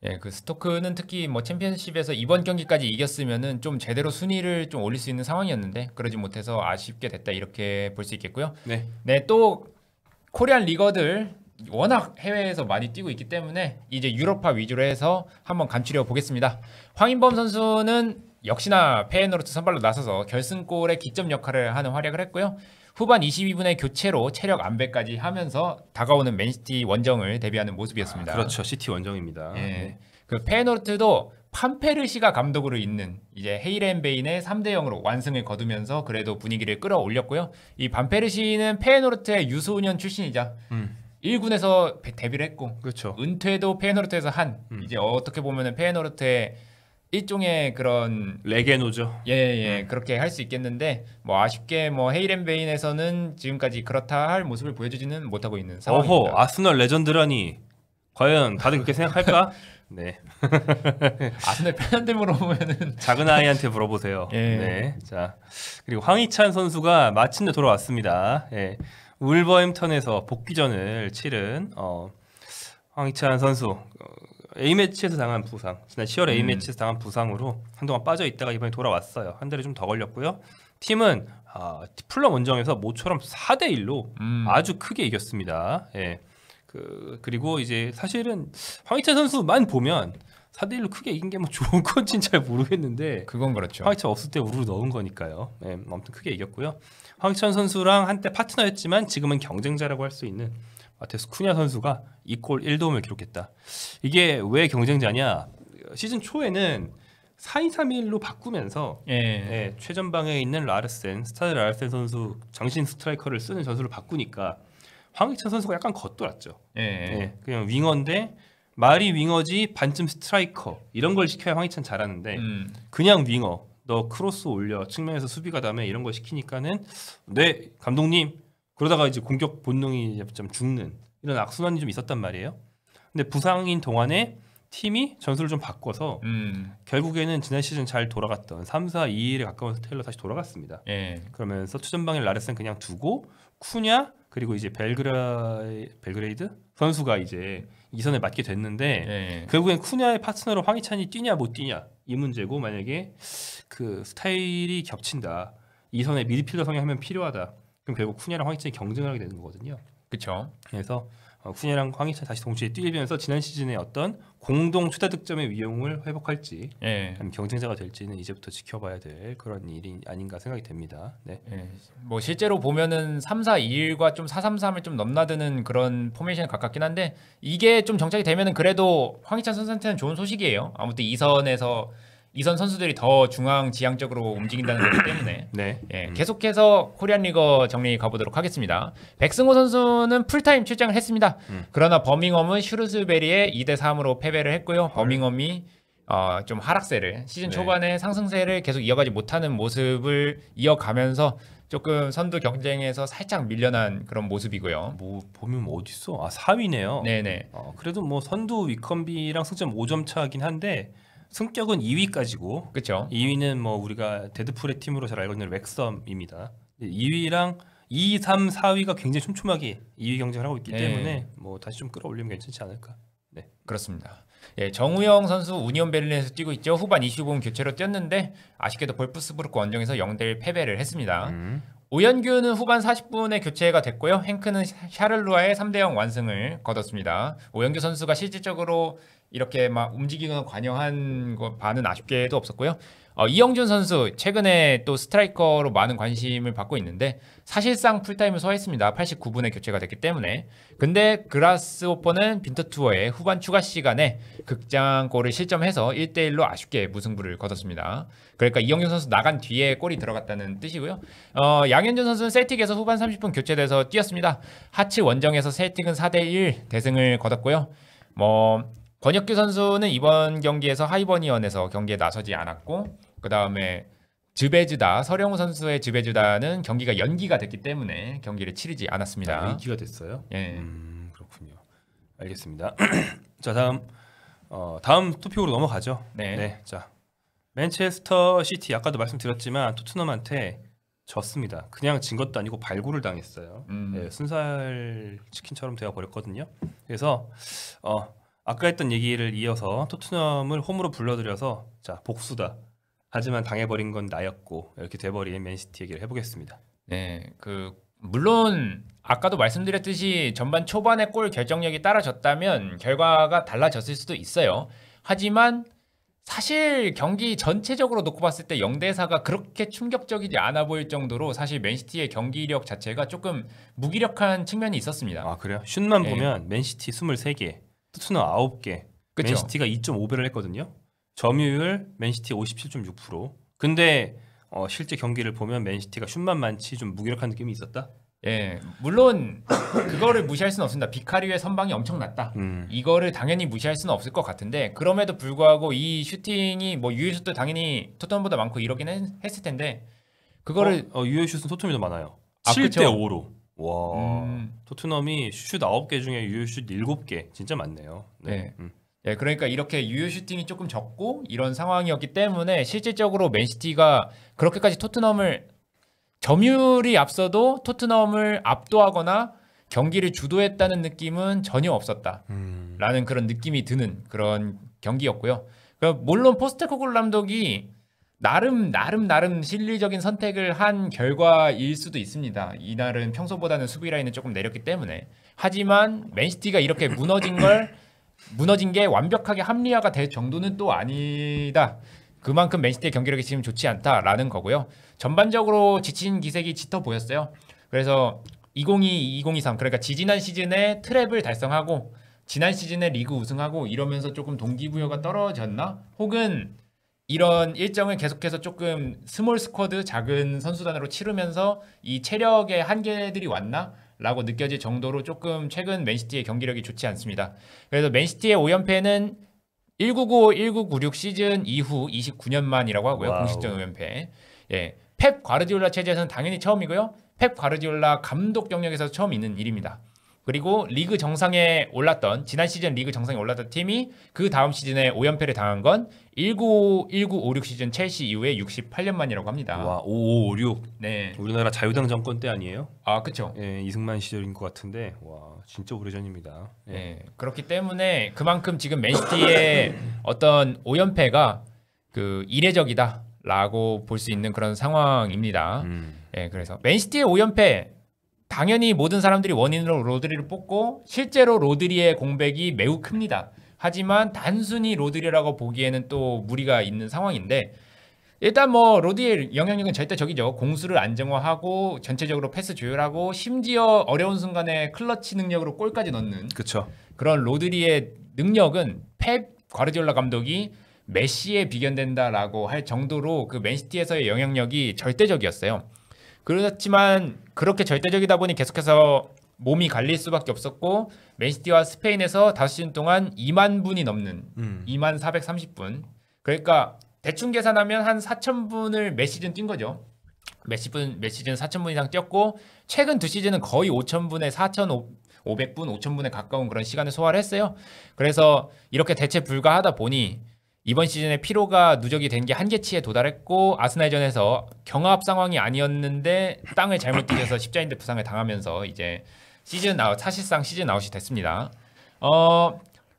예, 그 스토크는 특히 뭐 챔피언십에서 이번 경기까지 이겼으면은 좀 제대로 순위를 좀 올릴 수 있는 상황이었는데 그러지 못해서 아쉽게 됐다 이렇게 볼 수 있겠고요. 네, 또 코리안 리거들 워낙 해외에서 많이 뛰고 있기 때문에 이제 유럽파 위주로 해서 한번 감추려 보겠습니다. 황인범 선수는 역시나 페에노르트 선발로 나서서 결승골의 기점 역할을 하는 활약을 했고요. 후반 22분에 교체로 체력 안배까지 하면서 다가오는 맨시티 원정을 대비하는 모습이었습니다. 그렇죠. 시티 원정입니다. 네. 그 페에노르트도 판페르시가 감독으로 있는 이제 헤이렌베인의 3대0으로 완승을 거두면서 그래도 분위기를 끌어올렸고요. 이 판페르시는 페에노르트의 유소년 출신이자 1군에서 데뷔를 했고 그렇죠. 은퇴도 페에노르트에서 한 이제 어떻게 보면은 페에노르트의 일종의 그런 레게노죠. 그렇게 할 수 있겠는데 뭐 아쉽게 뭐 헤이렌베인에서는 지금까지 그렇다 할 모습을 보여주지는 못하고 있는 상황입니다. 어허, 아스널 레전드라니 과연 다들 그렇게 생각할까? 네. 아스널 팬한테 물어보면은 작은 아이한테 물어보세요. 네. 자, 그리고 황희찬 선수가 마침내 돌아왔습니다. 예. 울버햄턴에서 복귀전을 치른 황희찬 선수 A매치에서 당한 부상, 지난 10월 A매치에서 당한 부상으로 한동안 빠져 있다가 이번에 돌아왔어요. 한 달이 좀 더 걸렸고요. 팀은 풀럼 원정에서 모처럼 4대1로 아주 크게 이겼습니다. 예. 그리고 이제 사실은 황희찬 선수만 보면 4대1로 크게 이긴 게 뭐 좋은 건지는 잘 모르겠는데 그건 그렇죠. 황희찬 없을 때 우르르 넣은 거니까요. 예, 아무튼 크게 이겼고요. 황희찬 선수랑 한때 파트너였지만 지금은 경쟁자라고 할 수 있는 마테스 쿠냐 선수가 2골 1도움을 기록했다. 이게 왜 경쟁자냐? 시즌 초에는 4-2-3-1로 바꾸면서 최전방에 있는 스타드 라르센 선수 장신 스트라이커를 쓰는 전술을 바꾸니까 황희찬 선수가 약간 겉돌았죠. 그냥 윙어인데 말이 윙어지 반쯤 스트라이커 이런 걸 시켜야 황희찬 잘하는데 그냥 윙어 너 크로스 올려 측면에서 수비가 다음에 이런 걸 시키니까는 네 감독님 그러다가 이제 공격 본능이 좀 죽는 이런 악순환이 좀 있었단 말이에요. 근데 부상인 동안에 팀이 전술을 좀 바꿔서 결국에는 지난 시즌 잘 돌아갔던 3-4-2-1에 가까운 스타일로 다시 돌아갔습니다. 그러면서 투전방에 라르센 그냥 두고 쿠냐 그리고 이제 벨그레이드 선수가 이제 이선에 맡게 됐는데 결국엔 쿠냐의 파트너로 황희찬이 뛰냐 못 뛰냐 이 문제고 만약에 그 스타일이 겹친다 이선에 미드필더 성향하면 필요하다 그럼 결국 쿠냐랑 황희찬이 경쟁을 하게 되는 거거든요. 그렇죠. 그래서 쿠냐랑 황희찬 다시 동시에 뛰면서 지난 시즌에 어떤 공동 최다 득점의 위용을 회복할지 아니면 경쟁자가 될지는 이제부터 지켜봐야 될 그런 일이 아닌가 생각이 됩니다. 뭐 실제로 보면은 3-4-2-1과 좀 4-3-3을 좀 넘나드는 그런 포메이션에 가깝긴 한데 이게 좀 정착이 되면은 그래도 황희찬 선수한테는 좋은 소식이에요. 아무튼 이선 선수들이 더 중앙 지향적으로 움직인다는 거기 때문에 계속해서 코리안 리거 정리 가보도록 하겠습니다. 백승호 선수는 풀타임 출장을 했습니다. 그러나 버밍엄은 슈루스베리에 2대3으로 패배를 했고요. 버밍엄이 좀 하락세를 시즌 초반에 상승세를 계속 이어가지 못하는 모습을 이어가면서 조금 선두 경쟁에서 살짝 밀려난 그런 모습이고요. 뭐 보면 뭐 어디 있어? 아 4위네요. 네네. 그래도 뭐 선두 위컴비랑 승점 5점 차긴 한데 승격은 2위까지고 그렇죠. 2위는 뭐 우리가 데드풀의 팀으로 잘 알고 있는 렉섬입니다. 2위랑 2, 3, 4위가 굉장히 촘촘하게 2위 경쟁을 하고 있기 네. 때문에 뭐 다시 좀 끌어올리면 괜찮지 않을까. 네. 그렇습니다. 예, 정우영 선수 우니온 베를린에서 뛰고 있죠. 후반 25분 교체로 뛰었는데 아쉽게도 볼프스부르크 원정에서 0대1 패배를 했습니다. 오연규는 후반 40분에 교체가 됐고요. 행크는 샤를루아의 3대0 완승을 거뒀습니다. 오연규 선수가 실질적으로 이렇게 막 움직이거나 관여한 바는 아쉽게도 없었고요. 이영준 선수 최근에 또 스트라이커로 많은 관심을 받고 있는데 사실상 풀타임을 소화했습니다. 89분에 교체가 됐기 때문에. 근데 그라스호퍼는 빈터투어의 후반 추가 시간에 극장골을 실점해서 1대1로 아쉽게 무승부를 거뒀습니다. 그러니까 이영준 선수 나간 뒤에 골이 들어갔다는 뜻이고요. 양현준 선수는 셀틱에서 후반 30분 교체돼서 뛰었습니다. 하츠 원정에서 셀틱은 4대1 대승을 거뒀고요. 권혁규 선수는 이번 경기에서 하이버니언에서 경기에 나서지 않았고 그 다음에 즈베즈다 서령우 선수의 즈베즈다는 경기가 연기가 됐기 때문에 경기를 치르지 않았습니다. 연기가 됐어요? 예. 그렇군요. 알겠습니다. 자 다음 토픽으로 넘어가죠. 네. 자 맨체스터 시티 아까도 말씀드렸지만 토트넘한테 졌습니다. 그냥 진 것도 아니고 발굴을 당했어요. 네, 순살 치킨처럼 되어 버렸거든요. 그래서 아까 했던 얘기를 이어서 토트넘을 홈으로 불러들여서 자 복수다. 하지만 당해버린 건 나였고 이렇게 돼버린 맨시티 얘기를 해보겠습니다. 네, 물론 아까도 말씀드렸듯이 전반 초반에 골 결정력이 따라졌다면 결과가 달라졌을 수도 있어요. 하지만 사실 경기 전체적으로 놓고 봤을 때 0대4가 그렇게 충격적이지 않아 보일 정도로 사실 맨시티의 경기력 자체가 조금 무기력한 측면이 있었습니다. 아 그래요? 슛만 네. 보면 맨시티 23개, 토트넘 9개, 그쵸? 맨시티가 2.5배를 했거든요. 점유율 맨시티 57.6%. 근데 실제 경기를 보면 맨시티가 슛만 많지 좀 무기력한 느낌이 있었다. 예, 물론 그거를 무시할 수는 없습니다. 비카리오의 선방이 엄청났다. 이거를 당연히 무시할 수는 없을 것 같은데 그럼에도 불구하고 이 슈팅이 뭐 유효슛도 당연히 토트넘보다 많고 이러긴 했을 텐데 그거를 유효슛은 토트넘이 더 많아요. 아, 7대 그쵸? 5로. 와. 토트넘이 슛 9개 중에 유효슛 7개. 진짜 많네요. 네. 예, 그러니까 이렇게 유효 슈팅이 조금 적고 이런 상황이었기 때문에 실질적으로 맨시티가 그렇게까지 토트넘을 점유율이 앞서도 토트넘을 압도하거나 경기를 주도했다는 느낌은 전혀 없었다라는 그런 느낌이 드는 그런 경기였고요. 물론 포스테코글루 감독이 나름 실리적인 선택을 한 결과일 수도 있습니다. 이날은 평소보다는 수비 라인은 조금 내렸기 때문에. 하지만 맨시티가 이렇게 무너진 게 완벽하게 합리화가 될 정도는 또 아니다. 그만큼 맨시티의 경기력이 지금 좋지 않다라는 거고요. 전반적으로 지친 기색이 짙어 보였어요. 그래서 2022, 2023 그러니까 지지난 시즌에 트랩을 달성하고 지난 시즌에 리그 우승하고 이러면서 조금 동기부여가 떨어졌나? 혹은 이런 일정을 계속해서 조금 스몰 스쿼드 작은 선수단으로 치르면서 이 체력의 한계들이 왔나? 라고 느껴질 정도로 조금 최근 맨시티의 경기력이 좋지 않습니다. 그래서 맨시티의 5연패는 1995-1996 시즌 이후 29년 만이라고 하고요. 와우. 공식전 5연패. 예, 펩 과르디올라 체제에서는 당연히 처음이고요. 펩 과르디올라 감독 경력에서 처음 있는 일입니다. 그리고 리그 정상에 올랐던 지난 시즌 리그 정상에 올랐던 팀이 그 다음 시즌에 5연패를 당한 건 1956 시즌 첼시 이후에 68년 만이라고 합니다. 와, 5556. 네. 우리나라 자유당 정권 때 아니에요? 아, 그렇죠. 예, 이승만 시절인 것 같은데 와, 진짜 오래전입니다. 예. 네, 그렇기 때문에 그만큼 지금 맨시티의 어떤 5연패가 이례적이다라고 볼 수 있는 그런 상황입니다. 예, 그래서 맨시티의 5연패 당연히 모든 사람들이 원인으로 로드리를 뽑고 실제로 로드리의 공백이 매우 큽니다. 하지만 단순히 로드리라고 보기에는 또 무리가 있는 상황인데 일단 뭐 로드리의 영향력은 절대적이죠. 공수를 안정화하고 전체적으로 패스 조율하고 심지어 어려운 순간에 클러치 능력으로 골까지 넣는 그렇죠. 그런 로드리의 능력은 펩 과르디올라 감독이 메시에 비견된다라고 할 정도로 그 맨시티에서의 영향력이 절대적이었어요. 그렇지만 그렇게 절대적이다 보니 계속해서 몸이 갈릴 수밖에 없었고 맨시티와 스페인에서 5시즌 동안 2만 분이 넘는 2만 430분 그러니까 대충 계산하면 한 4,000분을 매 시즌 뛴 거죠. 몇 시즌 4,000분 이상 뛰었고 최근 두 시즌은 거의 5,000분에 4,500분, 5,000분에 가까운 그런 시간을 소화를 했어요. 그래서 이렇게 대체 불가하다 보니 이번 시즌에 피로가 누적이 된 게 한계치에 도달했고 아스날전에서 경합 상황이 아니었는데 땅을 잘못 뛰셔서 십자인대 부상을 당하면서 이제 사실상 시즌 아웃이 됐습니다.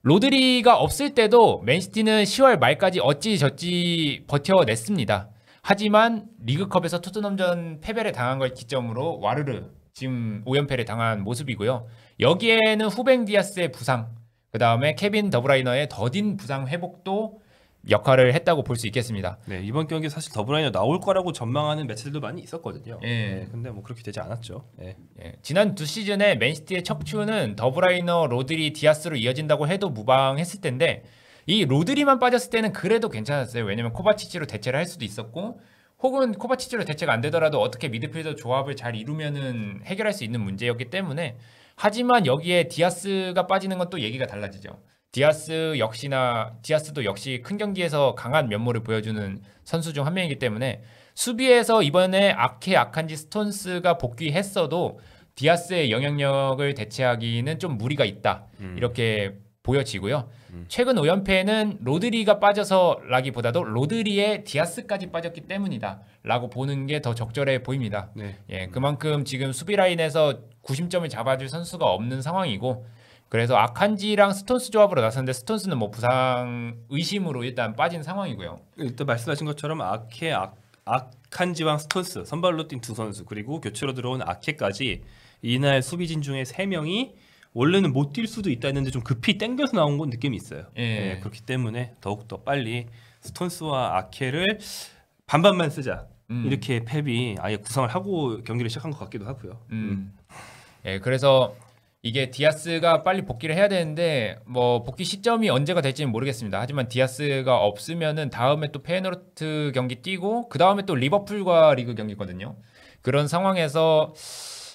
로드리가 없을 때도 맨시티는 10월 말까지 어찌저찌 버텨냈습니다. 하지만 리그컵에서 토트넘전 패배를 당한 걸 기점으로 와르르 지금 5연패를 당한 모습이고요. 여기에는 후벤 디아스의 부상, 그 다음에 케빈 더브라이너의 더딘 부상 회복도 역할을 했다고 볼 수 있겠습니다. 네, 이번 경기 사실 더브라이너 나올 거라고 전망하는 매체들도 많이 있었거든요. 예. 네, 근데 뭐 그렇게 되지 않았죠. 네. 예, 지난 두 시즌에 맨시티의 척추는 더브라이너, 로드리, 디아스로 이어진다고 해도 무방했을 텐데 이 로드리만 빠졌을 때는 그래도 괜찮았어요. 왜냐면 코바치치로 대체를 할 수도 있었고 혹은 코바치치로 대체가 안 되더라도 어떻게 미드필더 조합을 잘 이루면은 해결할 수 있는 문제였기 때문에 하지만 여기에 디아스가 빠지는 건 또 얘기가 달라지죠. 디아스도 역시 큰 경기에서 강한 면모를 보여주는 선수 중 한 명이기 때문에 수비에서 이번에 아칸지 스톤스가 복귀했어도 디아스의 영향력을 대체하기는 좀 무리가 있다. 이렇게 보여지고요. 최근 5연패는 로드리가 빠져서라기보다도 로드리의 디아스까지 빠졌기 때문이다 라고 보는 게 더 적절해 보입니다. 네. 예, 그만큼 지금 수비 라인에서 구심점을 잡아줄 선수가 없는 상황이고 그래서 아칸지랑 스톤스 조합으로 나섰는데 스톤스는 뭐 부상 의심으로 일단 빠진 상황이고요. 일단 말씀하신 것처럼 아칸지와 스톤스 선발로 뛴 두 선수 그리고 교체로 들어온 아케까지 이날 수비진 중에 3명이 원래는 못 뛸 수도 있다 했는데 좀 급히 땡겨서 나온 건 느낌이 있어요. 예. 네, 그렇기 때문에 더욱더 빨리 스톤스와 아케를 반반만 쓰자. 이렇게 펩이 아예 구상을 하고 경기를 시작한 것 같기도 하고요. 예, 그래서 이게 디아스가 빨리 복귀를 해야 되는데 뭐 복귀 시점이 언제가 될지는 모르겠습니다. 하지만 디아스가 없으면은 다음에 또 페이노르트 경기 뛰고 그 다음에 또 리버풀과 리그 경기거든요. 그런 상황에서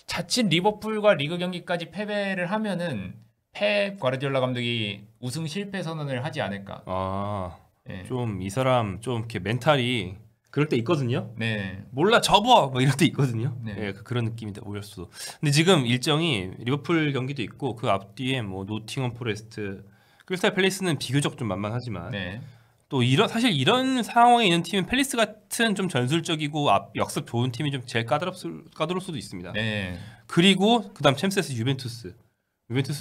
자칫 리버풀과 리그 경기까지 패배를 하면은 펩 과르디올라 감독이 우승 실패 선언을 하지 않을까. 예. 좀 이 사람 좀 이렇게 멘탈이 그럴 때 있거든요. 네. 몰라 접어 뭐 이럴 때 있거든요. 네. 예, 그런 느낌이 오일 수도. 근데 지금 일정이 리버풀 경기도 있고 그 앞뒤에 뭐 노팅엄 포레스트, 크리스탈 팰리스는 비교적 좀 만만하지만 네. 또 사실 이런 상황에 있는 팀은 팰리스 같은 좀 전술적이고 역습 좋은 팀이 좀 제일 까다로울 수도 있습니다. 네. 그리고 그다음 챔스에서 유벤투스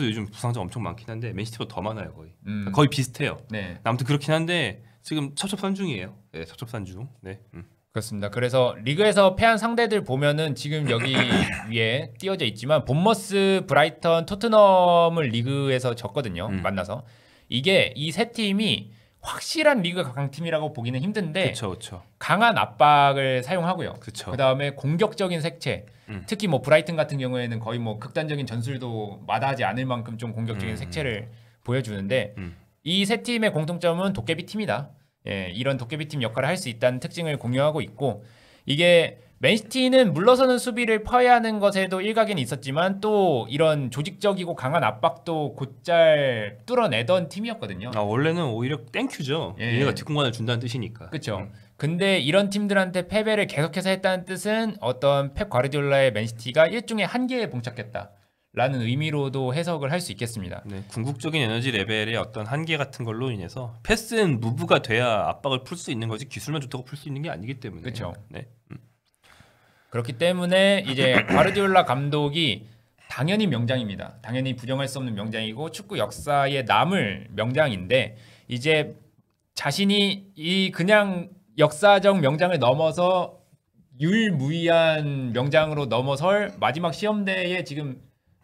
요즘 부상자 엄청 많긴 한데 맨시티보다 더 많아요 거의. 거의 비슷해요. 네. 아무튼 그렇긴 한데 지금 첩첩산중이에요. 네, 첩첩산중. 네. 그렇습니다. 그래서 리그에서 패한 상대들 보면은 지금 여기 위에 띄어져 있지만 본머스, 브라이턴, 토트넘을 리그에서 졌거든요. 만나서 이게 이 세 팀이 확실한 리그 강팀이라고 보기는 힘든데 그렇죠. 강한 압박을 사용하고요. 그쵸. 그다음에 공격적인 색채. 특히 뭐 브라이튼 같은 경우에는 거의 뭐 극단적인 전술도 마다하지 않을 만큼 좀 공격적인 색채를 보여주는데 이 세 팀의 공통점은 도깨비 팀이다. 예, 이런 도깨비 팀 역할을 할 수 있다는 특징을 공유하고 있고 이게 맨시티는 물러서는 수비를 파괴하는 것에도 일각에는 있었지만 또 이런 조직적이고 강한 압박도 곧잘 뚫어내던 팀이었거든요. 원래는 오히려 땡큐죠. 예. 얘네가 뒷공간을 준다는 뜻이니까. 그렇죠. 근데 이런 팀들한테 패배를 계속해서 했다는 뜻은 어떤 펩 과르디올라의 맨시티가 일종의 한계에 봉착했다라는 의미로도 해석을 할 수 있겠습니다. 네, 궁극적인 에너지 레벨의 어떤 한계 같은 걸로 인해서 패스는 무브가 돼야 압박을 풀 수 있는 거지 기술만 좋다고 풀 수 있는 게 아니기 때문에. 그렇죠. 네. 그렇기 때문에 이제 과르디올라 감독이 당연히 명장입니다. 당연히 부정할 수 없는 명장이고 축구 역사에 남을 명장인데 이제 자신이 이 그냥 역사적 명장을 넘어서 유일무이한 명장으로 넘어설 마지막 시험대에 지금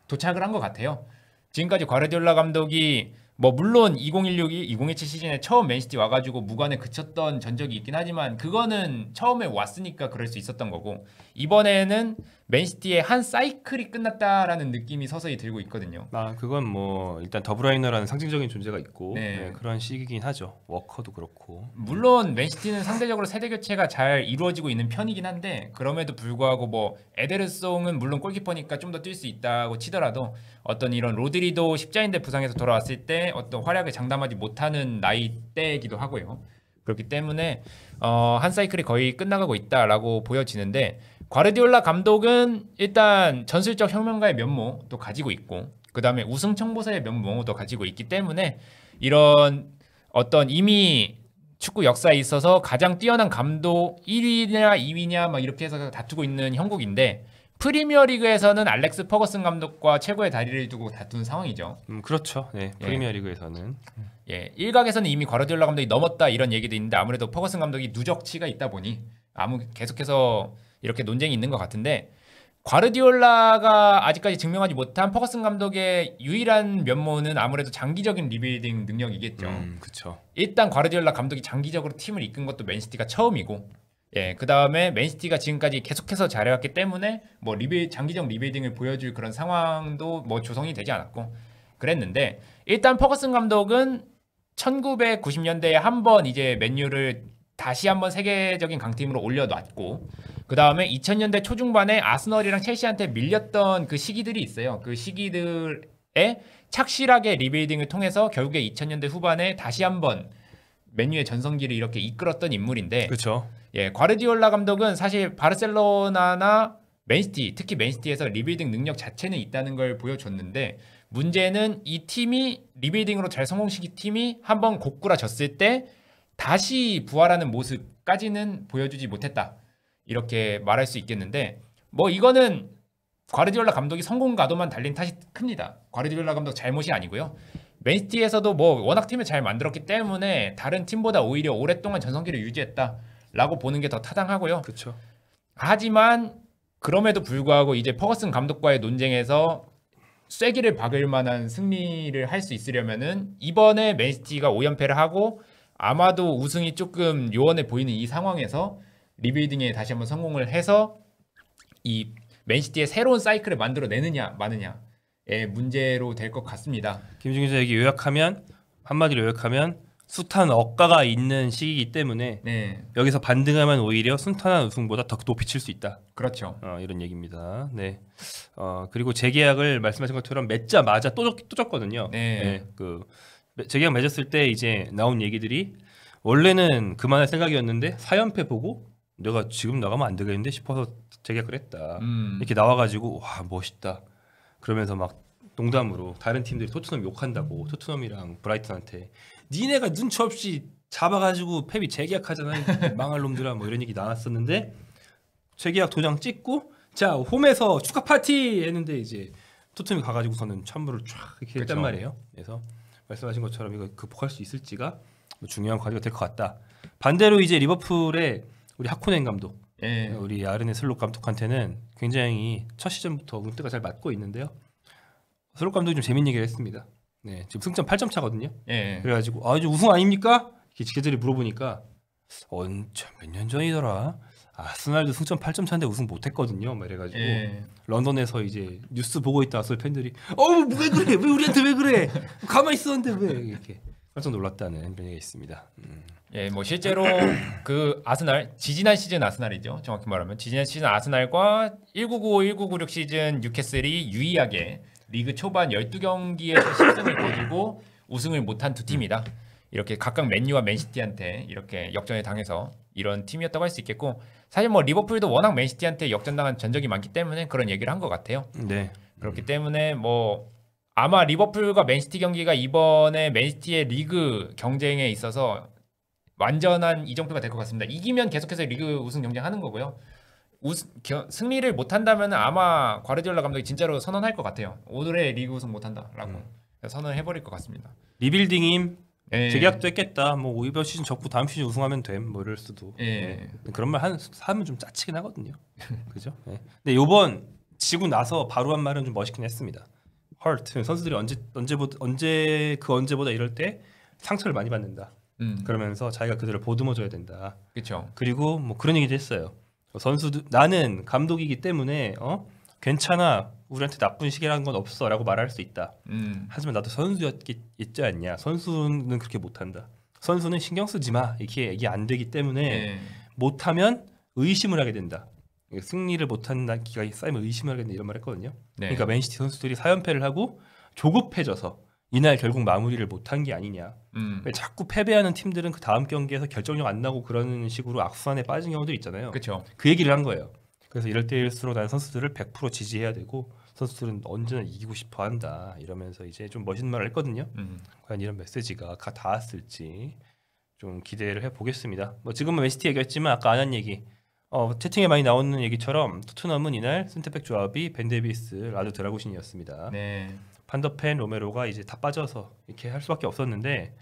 도착을 한 것 같아요. 지금까지 과르디올라 감독이 뭐 물론 2016-2017 시즌에 처음 맨시티 와가지고 무관에 그쳤던 전적이 있긴 하지만 그거는 처음에 왔으니까 그럴 수 있었던 거고 이번에는 맨시티의 한 사이클이 끝났다라는 느낌이 서서히 들고 있거든요. 그건 뭐 일단 더브라이너라는 상징적인 존재가 있고 네. 그런 시기긴 하죠. 워커도 그렇고. 물론 맨시티는 상대적으로 세대 교체가 잘 이루어지고 있는 편이긴 한데 그럼에도 불구하고 뭐 에데르송은 물론 골키퍼니까 좀 더 뛸 수 있다고 치더라도 어떤 이런 로드리도 십자인대 부상에서 돌아왔을 때 어떤 활약을 장담하지 못하는 나이대이기도 하고요. 그렇기 때문에 한 사이클이 거의 끝나가고 있다라고 보여지는데 과르디올라 감독은 일단 전술적 혁명가의 면모도 가지고 있고 그 다음에 우승 청보사의 면모도 가지고 있기 때문에 이런 어떤 이미 축구 역사에 있어서 가장 뛰어난 감독 1위냐 2위냐 막 이렇게 해서 다투고 있는 형국인데 프리미어리그에서는 알렉스 퍼거슨 감독과 최고의 다리를 두고 다툰 상황이죠. 그렇죠. 네, 프리미어리그에서는 예, 일각에서는 이미 과르디올라 감독이 넘었다 이런 얘기도 있는데 아무래도 퍼거슨 감독이 누적치가 있다 보니 계속해서 이렇게 논쟁이 있는 것 같은데 과르디올라가 아직까지 증명하지 못한 퍼거슨 감독의 유일한 면모는 아무래도 장기적인 리빌딩 능력이겠죠. 그렇죠. 일단 과르디올라 감독이 장기적으로 팀을 이끈 것도 맨시티가 처음이고, 예, 그 다음에 맨시티가 지금까지 계속해서 잘해왔기 때문에 뭐 장기적 리빌딩을 보여줄 그런 상황도 뭐 조성이 되지 않았고 그랬는데 일단 퍼거슨 감독은 1990년대에 한번 이제 맨유를 다시 한번 세계적인 강팀으로 올려놨고 그 다음에 2000년대 초중반에 아스널이랑 첼시한테 밀렸던 그 시기들이 있어요. 그 시기들에 착실하게 리빌딩을 통해서 결국에 2000년대 후반에 다시 한번 맨유의 전성기를 이렇게 이끌었던 인물인데 그렇죠. 예, 과르디올라 감독은 사실 바르셀로나나 맨시티, 특히 맨시티에서 리빌딩 능력 자체는 있다는 걸 보여줬는데 문제는 이 팀이 리빌딩으로 잘 성공시킨 팀이 한번 고꾸라졌을 때 다시 부활하는 모습까지는 보여주지 못했다. 이렇게 말할 수 있겠는데 뭐 이거는 과르디올라 감독이 성공 가도만 달린 탓이 큽니다. 과르디올라 감독 잘못이 아니고요. 맨시티에서도 뭐 워낙 팀을 잘 만들었기 때문에 다른 팀보다 오히려 오랫동안 전성기를 유지했다라고 보는 게 더 타당하고요. 그렇죠. 하지만 그럼에도 불구하고 이제 퍼거슨 감독과의 논쟁에서 쐐기를 박을 만한 승리를 할 수 있으려면은 이번에 맨시티가 5연패를 하고 아마도 우승이 조금 요원해 보이는 이 상황에서 리빌딩에 다시 한번 성공을 해서 이 맨시티의 새로운 사이클을 만들어내느냐 마느냐의 문제로 될 것 같습니다. 김준규 기자에게 한마디로 요약하면 숱한 억가가 있는 시기이기 때문에 네, 여기서 반등하면 오히려 순탄한 우승보다 더 높이 칠 수 있다. 그렇죠. 이런 얘기입니다. 네. 그리고 재계약을 말씀하신 것처럼 맺자마자 또 줬거든요. 네. 재계약 맺었을 때 이제 나온 얘기들이 원래는 그만할 생각이었는데 4연패 보고 내가 지금 나가면 안 되겠는데 싶어서 재계약을 했다. 이렇게 나와가지고 와 멋있다. 그러면서 막 농담으로 다른 팀들이 토트넘 욕한다고 토트넘이랑 브라이튼한테 니네가 눈치 없이 잡아가지고 펩이 재계약하잖아 망할 놈들아 뭐 이런 얘기 나왔었는데 재계약 도장 찍고 자 홈에서 축하 파티 했는데 이제 토트넘이 가가지고서는 찬물을 쫙 이렇게 했단 말이에요. 그래서 말씀하신 것처럼 이거 극복할 수 있을지가 중요한 과제가 될 것 같다. 반대로 이제 리버풀의 우리 하코넨 감독, 우리 아르네 슬롯 감독한테는 굉장히 첫 시즌부터 운때가 잘 맞고 있는데요. 슬롯 감독이 좀 재밌는 얘기를 했습니다. 네, 지금 승점 8점 차거든요. 그래가지고 이제 우승 아닙니까? 이렇게 기자들이 물어보니까 몇 년 전이더라. 아스날도 승점 8점 차인데 우승 못했거든요. 막 이래가지고 런던에서 이제 뉴스 보고 있다 아스날 팬들이 왜 그래? 왜 우리한테 왜 그래? 가만히 있었는데 왜 이렇게 깜짝 놀랐다는 그런 얘기가 있습니다. 예, 뭐 실제로 그 아스날 지지난 시즌 아스날이죠. 정확히 말하면 지지난 시즌 아스날과 1995-1996 시즌 뉴캐슬이 유의하게 리그 초반 12경기에서 10승을 거두고 우승을 못한 두 팀이다. 이렇게 각각 맨유와 맨시티한테 이렇게 역전을 당해서 이런 팀이었다고 할 수 있겠고 사실 뭐 리버풀도 워낙 맨시티한테 역전당한 전적이 많기 때문에 그런 얘기를 한 것 같아요. 네. 그렇기 때문에 뭐 아마 리버풀과 맨시티 경기가 이번에 맨시티의 리그 경쟁에 있어서 완전한 이정표가 될 것 같습니다. 이기면 계속해서 리그 우승 경쟁하는 거고요. 승리를 못한다면 아마 과르디올라 감독이 진짜로 선언할 것 같아요. 올해 리그 우승 못한다라고 선언해버릴 것 같습니다. 리빌딩임 재계약도 했겠다. 뭐 이번 시즌 접고 다음 시즌 우승하면 됨. 뭐 이럴 수도. 그런 말 하면 좀 짜치긴 하거든요. 그죠? 근데 요번 지고 나서 바로 한 말은 좀 멋있긴 했습니다. 헐트 선수들이 언제보다 이럴 때 상처를 많이 받는다. 그러면서 자기가 그들을 보듬어줘야 된다. 그렇죠. 그리고 뭐 그런 얘기도 했어요. 선수들 나는 감독이기 때문에 괜찮아 우리한테 나쁜 시기라는 건 없어라고 말할 수 있다. 하지만 나도 선수였지 않냐. 선수는 그렇게 못한다. 선수는 신경 쓰지 마. 이게 안 되기 때문에 못하면 의심을 하게 된다. 승리를 못한다 기가 쌓이면 의심을 하게 된다 이런 말 했거든요. 그러니까 맨시티 선수들이 4연패를 하고 조급해져서 이날 결국 마무리를 못한 게 아니냐. 음. 자꾸 패배하는 팀들은 그 다음 경기에서 결정력 안 나고 그러는 식으로 악순환에 빠진 경우도 있잖아요. 그렇죠. 그 얘기를 한 거예요. 그래서 이럴 때일수록 나는 선수들을 100% 지지해야 되고 선수들은 언제나 이기고 싶어 한다 이러면서 이제 좀 멋있는 말을 했거든요. 과연 이런 메시지가 닿았을지 좀 기대를 해보겠습니다. 뭐 지금은 맨시티 얘기했지만 아까 안 한 얘기 채팅에 많이 나오는 얘기처럼 토트넘은 이날 센터백 조합이 벤 데이비스, 라드 드라구신이었습니다. 네. 판더펜, 로메로가 이제 다 빠져서 이렇게 할 수밖에 없었는데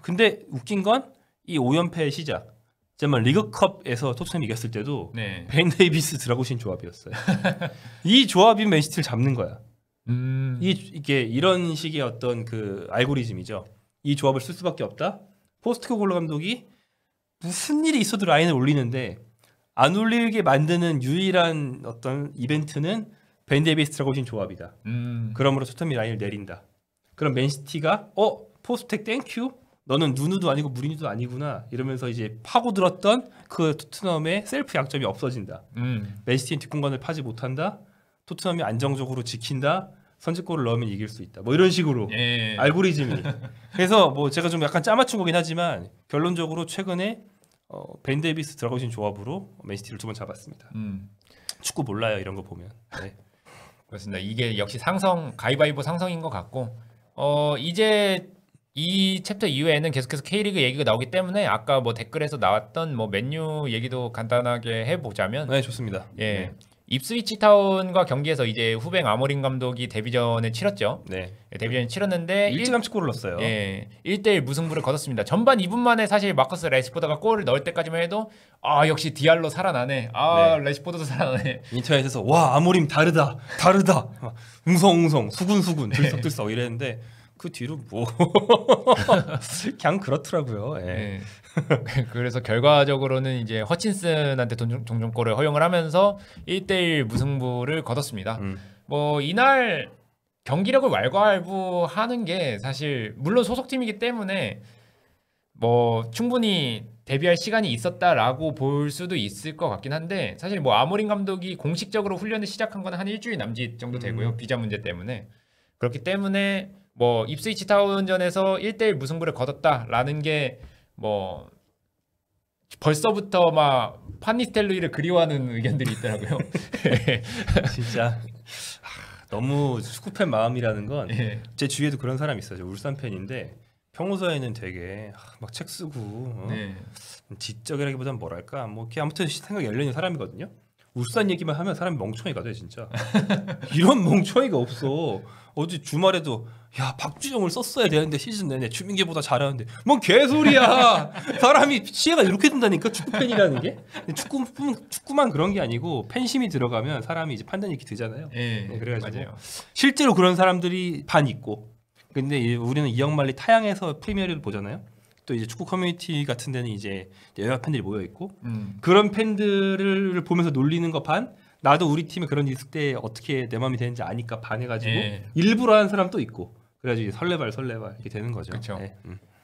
근데 웃긴 건 이 5연패의 시작 정말 리그컵에서 토트넘이 이겼을 때도 네. 벤 데이비스 드라구신 조합이었어요. 이 조합이 맨시티를 잡는 거야. 이게 이런 식의 어떤 그 알고리즘이죠. 이 조합을 쓸 수밖에 없다. 포스트코글로 감독이 무슨 일이 있어도 라인을 올리는데 안 올리게 만드는 유일한 어떤 이벤트는 벤 데이비스 드라구신 조합이다. 그러므로 토트넘이 라인을 내린다. 그럼 맨시티가 포스텍 땡큐? 너는 누누도 아니고 무리뉴도 아니구나 이러면서 이제 파고들었던 그 토트넘의 셀프 양점이 없어진다. 맨시티는 뒷공간을 파지 못한다. 토트넘이 안정적으로 지킨다. 선제골을 넣으면 이길 수 있다. 뭐 이런 식으로 예. 알고리즘이. 그래서 뭐 제가 좀 약간 짜맞춘 거긴 하지만 결론적으로 최근에 벤 데이비스 드라구신 조합으로 맨시티를 2번 잡았습니다. 축구 몰라요 이런 거 보면. 네. 그렇습니다. 이게 역시 가위바위보 상성인 것 같고 이제 이 챕터 이후에는 계속해서 K리그 얘기가 나오기 때문에 아까 뭐 댓글에서 나왔던 뭐 맨유 얘기도 간단하게 해보자면 네 좋습니다. 예. 네. 입스위치 타운과 경기에서 이제 후배 아모린 감독이 데뷔전을 치렀죠. 네. 데뷔전을 치렀는데 일찌감치 골을 넣었어요. 예, 1대1 무승부를 거뒀습니다. 전반 2분 만에 사실 마커스 레시포드가 골을 넣을 때까지만 해도 역시 디알로 살아나네. 네. 레시포드도 살아나네. 인터넷에서 와 아모림 다르다 웅성웅성 수군수군 들썩들썩 이랬는데 그 뒤로 뭐 그냥 그렇더라고요. 예. 예. 그래서 결과적으로는 이제 허친슨한테 종점 골을 허용을 하면서 1대1 무승부를 거뒀습니다. 뭐 이날 경기력을 왈가왈부하는 게 사실 물론 소속팀이기 때문에 뭐 충분히 데뷔할 시간이 있었다라고 볼 수도 있을 것 같긴 한데 사실 뭐 아모린 감독이 공식적으로 훈련을 시작한 건 한 일주일 남짓 정도 되고요. 비자 문제 때문에. 그렇기 때문에 뭐 입스위치 타운전에서 1대1 무승부를 거뒀다라는 게 뭐 벌써부터 막 판니스텔로이를 그리워하는 의견들이 있더라고요. 진짜 너무 축구팬 마음이라는 건 제 예. 주위에도 그런 사람이 있어요. 울산 팬인데 평소에는 되게 막 책 쓰고 네. 지적이라기보다는 뭐랄까 뭐 이렇게 아무튼 생각이 열려 있는 사람이거든요. 울산 얘기만 하면 사람이 멍청이가 돼 진짜. 이런 멍청이가 없어. 어제 주말에도 야 박주영을 썼어야 되는데 시즌 내내 주민기보다 잘하는데 뭔 개소리야. 사람이 시야가 이렇게 된다니까 축구팬이라는 게. 축구만 그런 게 아니고 팬심이 들어가면 사람이 이제 판단이 이렇게 되잖아요. 예. 네, 그래가지고 맞아요. 실제로 그런 사람들이 반 있고 근데 우리는 이영만리 타양에서 프리미어리를 보잖아요. 또 이제 축구 커뮤니티 같은 데는 이제 여야 팬들이 모여 있고 그런 팬들을 보면서 놀리는 거 반, 나도 우리 팀에 그런 일 있을 때 어떻게 내 마음이 되는지 아니까 반 해가지고 예. 일부러 하는 사람 또 있고 그래가지고 이제 설레발 이렇게 되는 거죠. 그쵸. 네.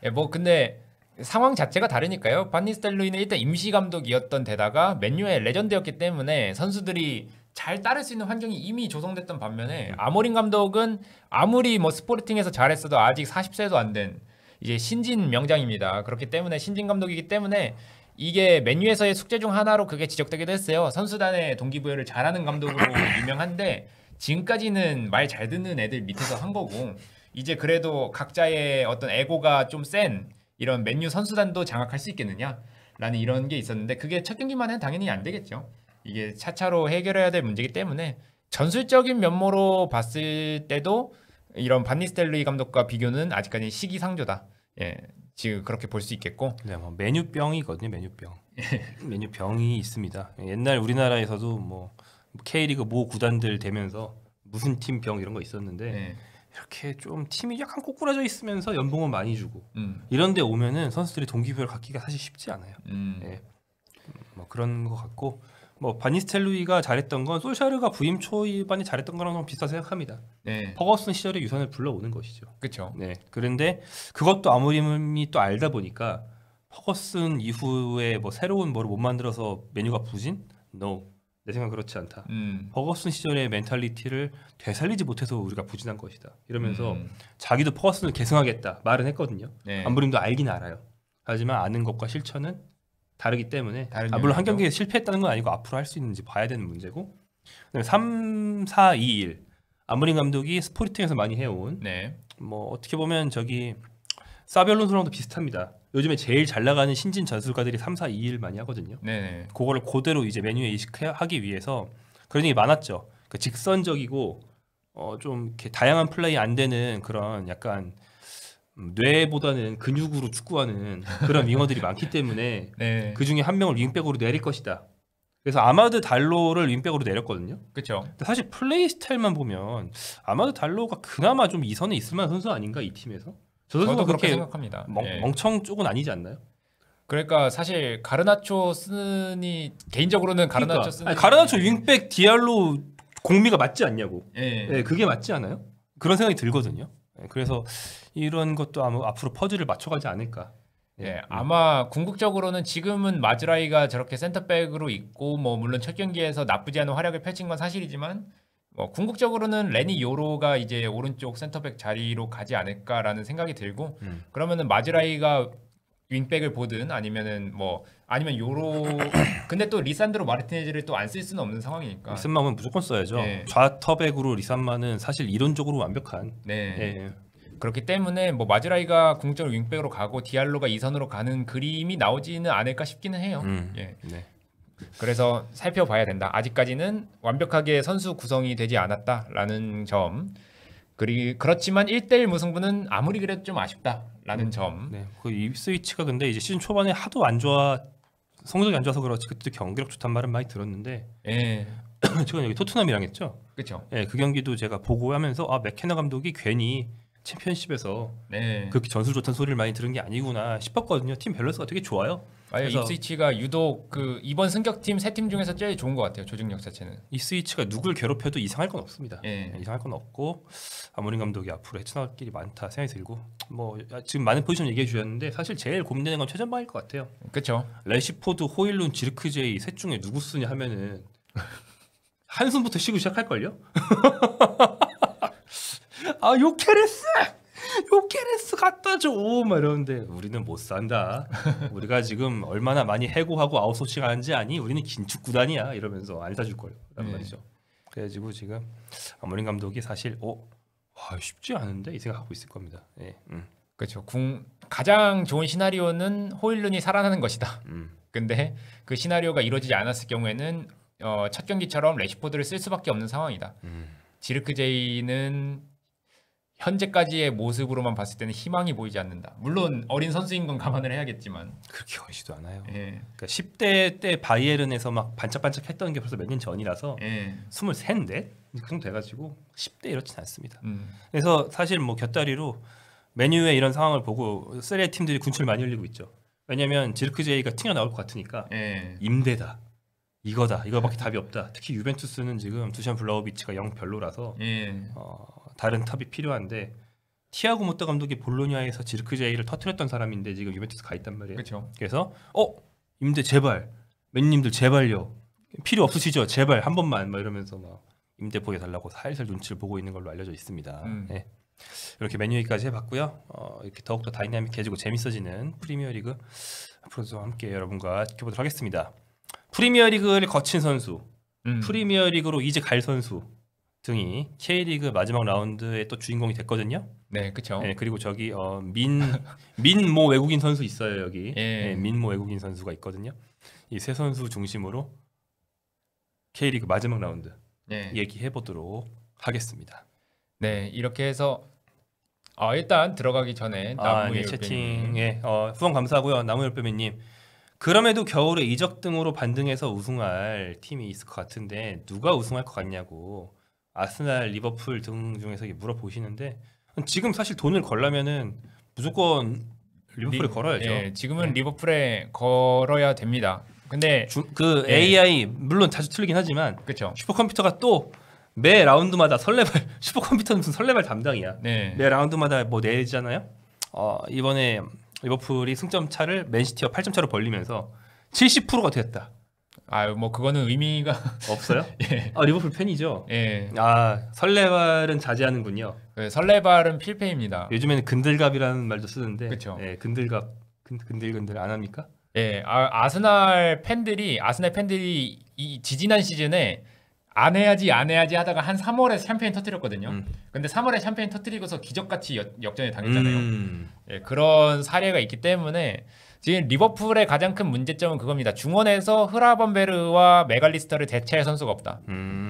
예, 뭐 근데 상황 자체가 다르니까요. 반니스텔로이는 일단 임시 감독이었던 데다가 맨유의 레전드였기 때문에 선수들이 잘 따를 수 있는 환경이 이미 조성됐던 반면에 아모린 감독은 아무리 뭐 스포르팅에서 잘했어도 아직 40세도 안 된 이제 신진 명장입니다. 그렇기 때문에 신진 감독이기 때문에 이게 맨유에서의 숙제 중 하나로 그게 지적되기도 했어요. 선수단의 동기부여를 잘하는 감독으로 유명한데 지금까지는 말 잘 듣는 애들 밑에서 한 거고 이제 그래도 각자의 어떤 에고가 좀 센 이런 맨유 선수단도 장악할 수 있겠느냐라는 이런 게 있었는데 그게 첫 경기만은 당연히 안 되겠죠. 이게 차차로 해결해야 될 문제이기 때문에 전술적인 면모로 봤을 때도 이런 반니스텔로이 감독과 비교는 아직까지 시기상조다. 예, 지금 그렇게 볼 수 있겠고. 네, 뭐 메뉴병이거든요. 메뉴병. 메뉴병이 있습니다. 옛날 우리나라에서도 뭐 K리그 모 구단들 되면서 무슨 팀 병 이런 거 있었는데 예. 이렇게 좀 팀이 약간 꼬꾸라져 있으면서 연봉은 많이 주고 이런데 오면은 선수들이 동기부여를 갖기가 사실 쉽지 않아요. 예. 뭐 그런 것 같고 뭐 바니스텔루이가 잘했던 건 솔샤르가 부임 초반에 잘했던 거랑 좀 비슷하다 생각합니다. 네. 퍼거슨 시절의 유산을 불러오는 것이죠. 그렇죠. 네. 그런데 그것도 아무림이 또 알다 보니까 퍼거슨 이후에 뭐 새로운 뭐를 못 만들어서 메뉴가 부진? No. 내 생각은 그렇지 않다. 퍼거슨 시절의 멘탈리티를 되살리지 못해서 우리가 부진한 것이다. 이러면서 자기도 퍼거슨을 계승하겠다 말은 했거든요. 네. 안브림도 알긴 알아요. 하지만 아는 것과 실천은 다르기 때문에 다른 물론 한 영역이죠. 경기에 실패했다는 건 아니고 앞으로 할 수 있는지 봐야 되는 문제고. 3, 4, 2, 1 안브림 감독이 스포르팅에서 많이 해온 네. 뭐 어떻게 보면 저기 사비알론소랑도 비슷합니다. 요즘에 제일 잘 나가는 신진 전술가들이 3, 4, 2, 1 많이 하거든요. 네. 그거를 그대로 이제 메뉴에 이식하기 위해서 그런 얘기 많았죠. 그 직선적이고 좀 이렇게 다양한 플레이 안 되는 그런 약간 뇌보다는 근육으로 축구하는 그런 윙어들이 많기 때문에 네. 그 중에 한 명을 윙백으로 내릴 것이다. 그래서 아마드 달로를 윙백으로 내렸거든요. 그렇죠. 근데 사실 플레이 스타일만 보면 아마드 달로가 그나마 좀 이선에 있을 만한 선수 아닌가 이 팀에서? 저 선수가 저도 그렇게 그렇게 생각합니다. 예. 멍청 쪽은 아니지 않나요? 그러니까 사실 가르나초 쓰니 개인적으로는 가르나초 그러니까, 쓰니 아니, 가르나초 윙백 디알로 공미가 맞지 않냐고. 예. 네, 그게 맞지 않아요? 그런 생각이 들거든요. 네, 그래서 이런 것도 아마 앞으로 퍼즐을 맞춰가지 않을까. 예, 아마 궁극적으로는 지금은 마즈라이가 저렇게 센터백으로 있고 뭐 물론 첫 경기에서 나쁘지 않은 활약을 펼친 건 사실이지만 궁극적으로는 레니 요로가 이제 오른쪽 센터백 자리로 가지 않을까라는 생각이 들고 그러면은 마즈라이가 윙백을 보든 아니면은 아니면 요로 근데 또 리산드로 마르티네즈를 또 안 쓸 수는 없는 상황이니까. 리산마는 무조건 써야죠. 네. 좌터백으로 리산마는 사실 이론적으로 완벽한. 네. 예. 그렇기 때문에 마즈라이가 궁극적으로 윙백으로 가고 디알로가 이선으로 가는 그림이 나오지는 않을까 싶기는 해요. 예. 네. 그래서 살펴봐야 된다. 아직까지는 완벽하게 선수 구성이 되지 않았다라는 점. 그렇지만 1대1 무승부는 아무리 그래도 좀 아쉽다라는 점. 네. 그 입스위치가 근데 이제 시즌 초반에 하도 안 좋아 성적이 안 좋아서 그렇지 그때 경기력 좋단 말은 많이 들었는데 예. 최근 여기 토트넘이랑 했죠. 그렇죠. 예, 그 경기도 제가 보고 하면서 맥케나 감독이 괜히 챔피언십에서 네. 그렇게 전술 좋다는 소리를 많이 들은 게 아니구나 싶었거든요. 팀 밸런스가 되게 좋아요. 그래서 입스위치가 유독 그 이번 승격팀 3팀 중에서 제일 좋은 것 같아요. 조직력 자체는. 입스위치가 누굴 괴롭혀도 이상할 건 없습니다. 예. 이상할 건 없고 아모린 감독이 앞으로 헤쳐나갈 길이 많다 생각이 들고 지금 많은 포지션 얘기해 주셨는데 사실 제일 고민되는 건 최전방일 것 같아요. 그렇죠. 레시포드, 호일룬, 지르크제이 셋 중에 누구 쓰냐 하면은 한숨부터 쉬고 시작할걸요? 요케레스 갖다 줘! 막 이러는데 우리는 못 산다. 우리가 지금 얼마나 많이 해고하고 아웃소싱 하는지 아니? 우리는 긴축 구단이야. 이러면서 안 사줄 거예요. 라는 말이죠. 그래가지고 지금 아모린 감독이 사실 쉽지 않은데 이 생각하고 있을 겁니다. 예. 그렇죠. 가장 좋은 시나리오는 호일룬이 살아나는 것이다. 근데 그 시나리오가 이루어지지 않았을 경우에는 첫 경기처럼 레시포드를 쓸 수밖에 없는 상황이다. 지르크제이는 현재까지의 모습으로만 봤을 때는 희망이 보이지 않는다. 물론 어린 선수인 건 감안을 해야겠지만 그렇게 어리지도 않아요. 예. 그러니까 10대 때 바이에른에서 막 반짝반짝 했던 게 벌써 몇 년 전이라서 예. 23, 4? 그 정도 돼가지고 10대 이렇진 않습니다. 그래서 사실 곁다리로 메뉴의 이런 상황을 보고 쓰레 팀들이 군침을 많이 흘리고 있죠. 왜냐면 지르크제이가 튀어나올 것 같으니까 예. 임대다. 이거밖에 답이 없다. 특히 유벤투스는 지금 두산 블라우비치가 영 별로라서 예. 다른 탑이 필요한데 티아고 모타 감독이 볼로냐에서 지르크제이를 터뜨렸던 사람인데 지금 유벤투스 가 있단 말이에요. 그렇죠. 그래서 임대 제발 맨님들 제발요 필요 없으시죠 제발 한 번만 막 이러면서 막 임대 보여달라고 살살 눈치를 보고 있는 걸로 알려져 있습니다. 네. 이렇게 메뉴까지 해봤고요. 이렇게 더욱더 다이나믹해지고 재밌어지는 프리미어리그 앞으로도 함께 여러분과 지켜보도록 하겠습니다. 프리미어리그를 거친 선수, 프리미어리그로 이제 갈 선수 등이 K리그 마지막 라운드의 또 주인공이 됐거든요. 네, 그렇죠. 네, 그리고 저기 민모 외국인 선수 있어요 여기. 예. 네, 민모 외국인 선수가 있거든요. 이 세 선수 중심으로 K리그 마지막 라운드 네. 얘기해 보도록 하겠습니다. 네, 이렇게 해서 일단 들어가기 전에 나무의 채팅에 후원 감사하고요. 나무열빼미님. 그럼에도 겨울에 이적 등으로 반등해서 우승할 팀이 있을 것 같은데 누가 우승할 것 같냐고 아스날, 리버풀 등 중에서 물어보시는데 지금 사실 돈을 걸려면은 무조건 리버풀에 걸어야죠. 예, 지금은 리버풀에 걸어야 됩니다. 근데 AI 물론 자주 틀리긴 하지만 그렇죠. 슈퍼컴퓨터가 또 매 라운드마다 설레발 슈퍼컴퓨터는 무슨 설레발 담당이야. 네. 매 라운드마다 내잖아요. 이번에 리버풀이 승점 차를 맨시티와 8점 차로 벌리면서 70%가 됐다. 뭐 그거는 의미가 없어요? 예. 아, 리버풀 팬이죠. 예. 아, 설레발은 자제하는군요. 설레발은 필패입니다. 요즘에는 근들갑이라는 말도 쓰는데, 그쵸. 예, 근들갑, 근들근들 안 합니까? 예. 아스날 팬들이 이 지지난 시즌에 안 해야지 하다가 한 3월에 샴페인 터뜨렸거든요. 근데 3월에 샴페인 터뜨리고서 기적같이 역전에 당했잖아요. 예, 그런 사례가 있기 때문에 지금 리버풀의 가장 큰 문제점은 그겁니다. 중원에서 흐라번베르와 메갈리스터를 대체할 선수가 없다.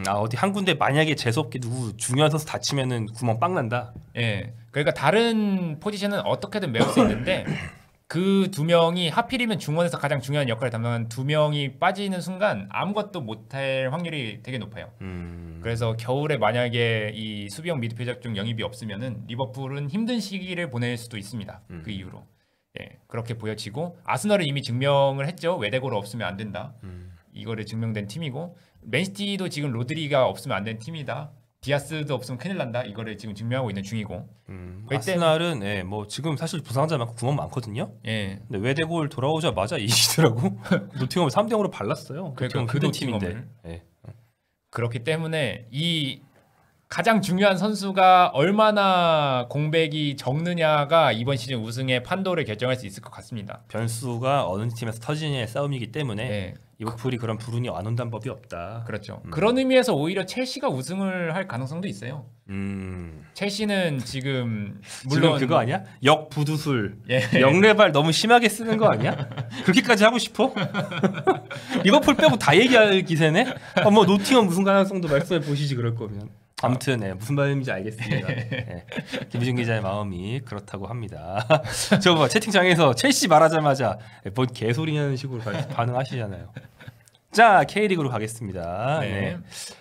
아, 어디 한 군데 만약에 재수없게 누구 중요한 선수 다치면은 구멍 빵 난다. 예, 그러니까 다른 포지션은 어떻게든 메울 수 있는데 그 두 명이 하필이면 중원에서 가장 중요한 역할을 담당한 두 명이 빠지는 순간 아무것도 못할 확률이 되게 높아요. 그래서 겨울에 만약에 이 수비형 미드필더 중 영입이 없으면은 리버풀은 힘든 시기를 보낼 수도 있습니다. 그 이후로. 예, 그렇게 보여지고 아스널은 이미 증명을 했죠. 외대고로 없으면 안 된다. 이거를 증명된 팀이고 맨시티도 지금 로드리가 없으면 안 되는 팀이다. 디아스도 없으면 큰일 난다. 이거를 지금 증명하고 있는 중이고. 아스날은 예, 뭐 지금 사실 부상자 많고 구멍 많거든요. 예. 근데 외대골 돌아오자마자 이기더라고. 노팅엄을 3대0으로 발랐어요. 그러니까 그 팀인데. 예. 그렇기 때문에 이 가장 중요한 선수가 얼마나 공백이 적느냐가 이번 시즌 우승의 판도를 결정할 수 있을 것 같습니다. 변수가 어느 팀에서 터지느냐의 싸움이기 때문에 네. 리버풀이 그런 불운이 안 온다는 법이 없다. 그렇죠. 그런 의미에서 오히려 첼시가 우승을 할 가능성도 있어요. 첼시는 지금 물론 지금 그거 아니야? 역부두술, 예. 역레발 너무 심하게 쓰는 거 아니야? 그렇게까지 하고 싶어? 리버풀 빼고 다 얘기할 기세네? 뭐 노팅엄 우승 가능성도 말씀해 보시지 그럴 거면. 아무튼 네, 무슨 말인지 알겠습니다. 네, 김희준 기자의 마음이 그렇다고 합니다. 저 뭐 채팅창에서 첼시 말하자마자 뭔 개소리냐는 식으로 반응하시잖아요. 자, K리그로 가겠습니다. 네. 네.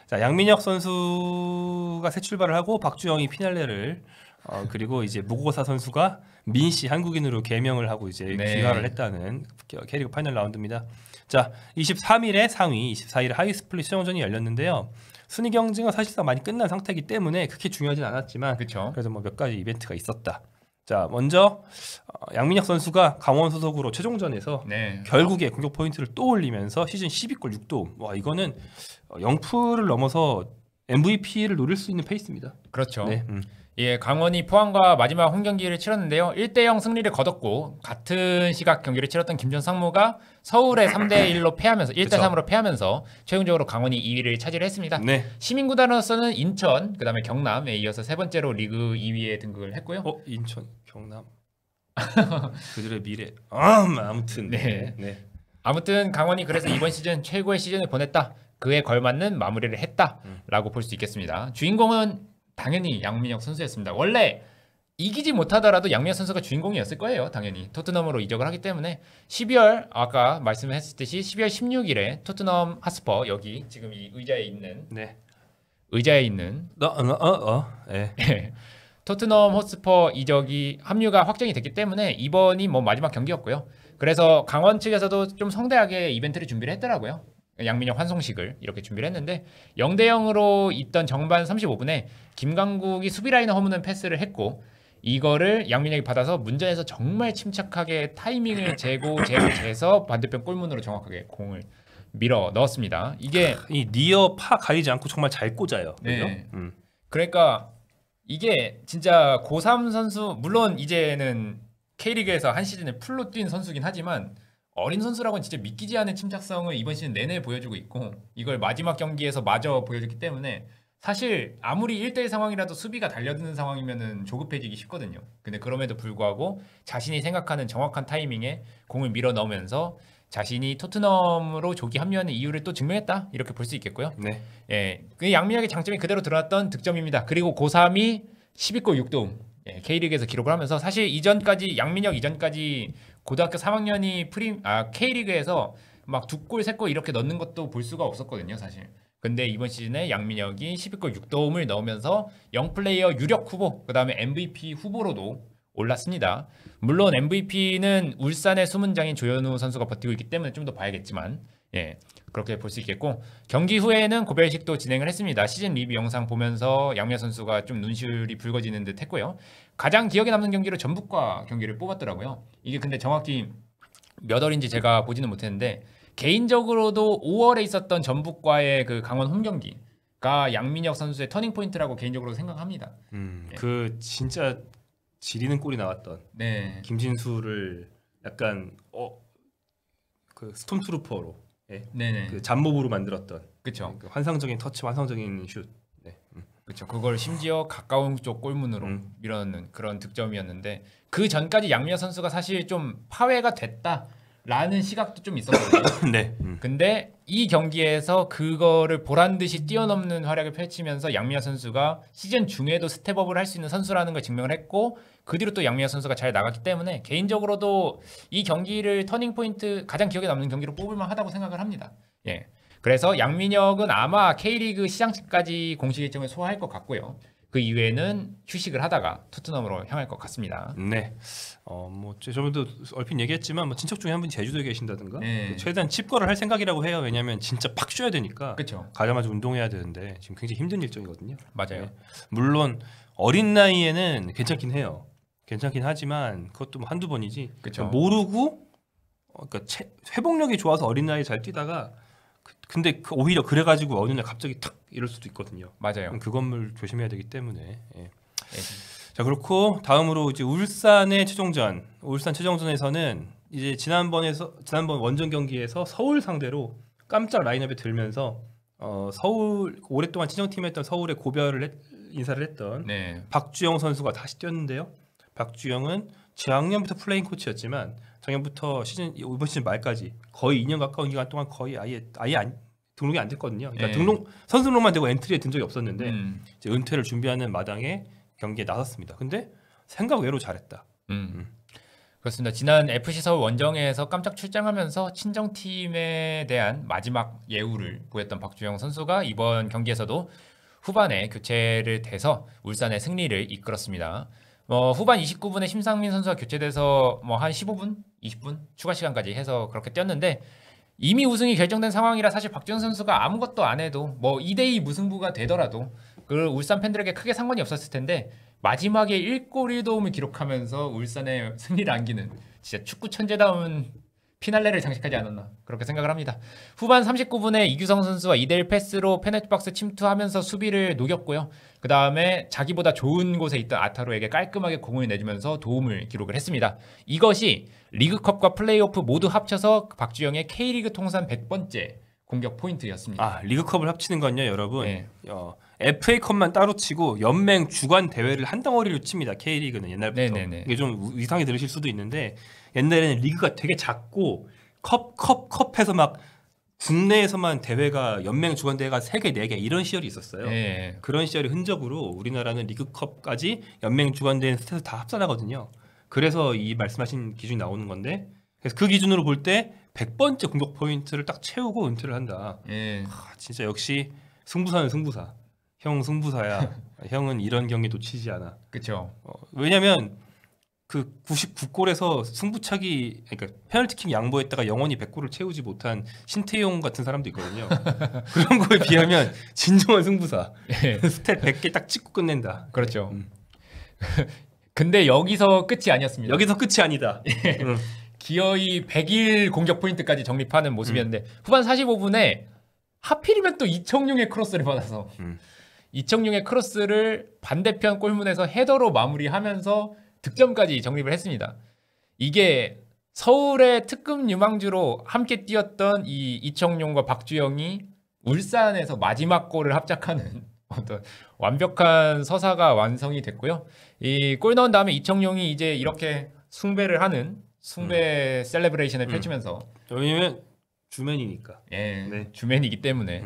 자, 양민혁 선수가 새 출발을 하고 박주영이 피날레를 그리고 이제 무고사 선수가 민씨 한국인으로 개명을 하고 이제 네. 귀화를 했다는 K리그 파이널 라운드입니다. 자, 23일에 상위, 24일에 하위 스플릿 최종전이 열렸는데요. 순위 경쟁은 사실상 많이 끝난 상태이기 때문에 그렇게 중요하진 않았지만 그렇죠. 그래서 뭐 몇 가지 이벤트가 있었다. 자, 먼저 양민혁 선수가 강원 소속으로 최종전에서 네. 결국에 공격 포인트를 또 올리면서 시즌 12골 6도움. 와, 이거는 영프를 넘어서 MVP를 노릴 수 있는 페이스입니다. 그렇죠. 네. 예, 강원이 포항과 마지막 홈 경기를 치렀는데요. 1대0 승리를 거뒀고 같은 시각 경기를 치렀던 김전 상무가 서울에 3대1로 패하면서 1대3으로 패하면서 최종적으로 강원이 2위를 차지를 했습니다. 네. 시민구단으로서는 인천, 그다음에 경남에 이어서 세 번째로 리그 2위에 등극을 했고요. 인천, 경남. 그들의 미래. 아무튼 네. 네. 아무튼 강원이 그래서 이번 시즌 최고의 시즌을 보냈다. 그에 걸맞는 마무리를 했다라고 볼 수 있겠습니다. 주인공은 당연히 양민혁 선수였습니다. 원래 이기지 못하더라도 양민혁 선수가 주인공이었을 거예요. 당연히 토트넘으로 이적을 하기 때문에 12월 아까 말씀했듯이 12월 16일에 토트넘 핫스퍼 여기 지금 이 의자에 있는 네. 네. 토트넘 핫스퍼 이적이 합류가 확정이 됐기 때문에 이번이 뭐 마지막 경기였고요. 그래서 강원 측에서도 좀 성대하게 이벤트를 준비를 했더라고요. 양민혁 환송식을 이렇게 준비를 했는데 0대0으로 있던 정반 35분에 김강국이 수비 라인을 허무는 패스를 했고 이거를 양민혁이 받아서 문전에서 정말 침착하게 타이밍을 재서 반대편 골문으로 정확하게 공을 밀어 넣었습니다. 이게 이 니어 파 가리지 않고 정말 잘 꽂아요. 네. 그죠? 그러니까 이게 진짜 고3 선수 물론 이제는 K리그에서 한 시즌에 풀로 뛴 선수긴 하지만 어린 선수라고는 진짜 믿기지 않은 침착성을 이번 시즌 내내 보여주고 있고 이걸 마지막 경기에서 마저 보여줬기 때문에 사실 아무리 1대1 상황이라도 수비가 달려드는 상황이면은 조급해지기 쉽거든요. 근데 그럼에도 불구하고 자신이 생각하는 정확한 타이밍에 공을 밀어 넣으면서 자신이 토트넘으로 조기 합류하는 이유를 또 증명했다. 이렇게 볼 수 있겠고요. 네. 예, 그 양민혁의 장점이 그대로 드러났던 득점입니다. 그리고 고3이 12골 6도움 K리그에서 기록을 하면서 사실 양민혁 이전까지 고등학교 3학년이 K리그에서 막 2골, 3골 이렇게 넣는 것도 볼 수가 없었거든요, 사실. 근데 이번 시즌에 양민혁이 12골 6도움을 넣으면서 영플레이어 유력 후보, 그다음에 MVP 후보로도 올랐습니다. 물론 MVP는 울산의 수문장인 조현우 선수가 버티고 있기 때문에 좀 더 봐야겠지만 예, 그렇게 볼 수 있겠고 경기 후에는 고별식도 진행을 했습니다. 시즌 리뷰 영상 보면서 양민혁 선수가 좀 눈시울이 붉어지는 듯 했고요. 가장 기억에 남는 경기로 전북과 경기를 뽑았더라고요. 이게 근데 정확히 몇 월인지 제가 보지는 못했는데 개인적으로도 5월에 있었던 전북과의 그 강원 홈 경기가 양민혁 선수의 터닝 포인트라고 개인적으로 생각합니다. 그 진짜 지리는 꼴이 나왔던 네. 김진수를 약간 그 스톰트루퍼로 네네. 그 잡몹으로 만들었던 그렇죠. 그 환상적인 터치, 환상적인 슛. 그렇죠. 그걸 심지어 가까운 쪽 골문으로 밀어넣는 그런 득점이었는데 그 전까지 양민혁 선수가 사실 좀 파회가 됐다라는 시각도 좀 있었거든요. 네. 근데 이 경기에서 그거를 보란 듯이 뛰어넘는 활약을 펼치면서 양민혁 선수가 시즌 중에도 스텝업을 할 수 있는 선수라는 걸 증명을 했고 그 뒤로 또 양민혁 선수가 잘 나갔기 때문에 개인적으로도 이 경기를 터닝 포인트 가장 기억에 남는 경기로 뽑을 만하다고 생각을 합니다. 예. 그래서 양민혁은 아마 K리그 시상식까지 공식 일정을 소화할 것 같고요. 그 이후에는 휴식을 하다가 토트넘으로 향할 것 같습니다. 네. 뭐 저번에도 얼핏 얘기했지만 뭐 친척 중에 한 분이 제주도에 계신다든가 네. 최대한 칩거를 할 생각이라고 해요. 왜냐하면 진짜 팍 쉬어야 되니까. 그렇죠. 가자마자 운동해야 되는데 지금 굉장히 힘든 일정이거든요. 맞아요. 네. 물론 어린 나이에는 괜찮긴 해요. 괜찮긴 하지만 그것도 뭐 한두 번이지. 그쵸. 모르고 그러니까 회복력이 좋아서 어린 나이에 잘 뛰다가 근데 오히려 그래가지고 어느 날 갑자기 탁 이럴 수도 있거든요. 맞아요. 그것을 조심해야 되기 때문에. 예. 자 그렇고 다음으로 이제 울산의 최종전. 울산 최종전에서는 이제 지난번 원정 경기에서 서울 상대로 깜짝 라인업에 들면서 서울 오랫동안 친정팀했던 서울의 인사를 했던 네. 박주영 선수가 다시 뛰었는데요. 박주영은 작년부터 플레잉 코치였지만 작년부터 이번 시즌 말까지 거의 2년 가까운 기간 동안 거의 아예 등록이 안 됐거든요. 그러니까 네. 선수 등록만 되고 엔트리에 든 적이 없었는데 네. 이제 은퇴를 준비하는 마당에 경기에 나섰습니다. 근데 생각 외로 잘했다. 그렇습니다. 지난 FC 서울 원정에서 깜짝 출장하면서 친정팀에 대한 마지막 예우를 보였던 박주영 선수가 이번 경기에서도 후반에 교체를 돼서 울산의 승리를 이끌었습니다. 후반 29분에 심상민 선수가 교체돼서 한 15분, 20분 추가 시간까지 해서 그렇게 뛰었는데 이미 우승이 결정된 상황이라 사실 박주영 선수가 아무것도 안 해도 2대2 무승부가 되더라도 그 울산 팬들에게 크게 상관이 없었을 텐데 마지막에 1골 1도움을 기록하면서 울산의 승리를 안기는 진짜 축구 천재다운 피날레를 장식하지 않았나 그렇게 생각을 합니다. 후반 39분에 이규성 선수와 2대1 패스로 페널티 박스 침투하면서 수비를 녹였고요. 그 다음에 자기보다 좋은 곳에 있던 아타로에게 깔끔하게 공을 내주면서 도움을 기록을 했습니다. 이것이 리그컵과 플레이오프 모두 합쳐서 박주영의 K리그 통산 100번째 공격 포인트였습니다. 리그컵을 합치는 건요, 여러분. 네. FA컵만 따로 치고 연맹 주관 대회를 한 덩어리로 칩니다. K리그는 옛날부터. 네네네. 이게 좀 이상하게 들으실 수도 있는데 옛날에는 리그가 되게 작고 컵에서 막 국내에서만 대회가 연맹 주관 대회가 3개, 4개 이런 시절이 있었어요. 네. 그런 시절의 흔적으로 우리나라는 리그컵까지 연맹 주관 대회 스탯을 다 합산하거든요. 그래서 이 말씀하신 기준이 나오는 건데 그래서 그 기준으로 볼 때 100번째 공격 포인트를 딱 채우고 은퇴를 한다. 네. 진짜 역시 승부사는 승부사. 형 승부사야. 형은 이런 경기 놓치지 않아. 그렇죠. 왜냐면 그 99골에서 승부차기 그러니까 페널티킥 양보했다가 영원히 100골을 채우지 못한 신태용 같은 사람도 있거든요. 그런 거에 비하면 진정한 승부사. 네. 스탯 100개 딱 찍고 끝낸다. 그렇죠. 근데 여기서 끝이 아니었습니다. 여기서 끝이 아니다. 기어이 100일 공격 포인트까지 정립하는 모습이었는데 후반 45분에 하필이면 또 이청용의 크로스를 받아서 이청용의 크로스를 반대편 골문에서 헤더로 마무리하면서 득점까지 정립을 했습니다. 이게 서울의 특급 유망주로 함께 뛰었던 이 이청용과 박주영이 울산에서 마지막 골을 합작하는 어떤 완벽한 서사가 완성이 됐고요. 이 골 넣은 다음에 이청용이 이제 이렇게 숭배를 하는 숭배 셀레브레이션을 펼치면서 왜냐면 주맨이니까. 예, 네. 주맨이기 때문에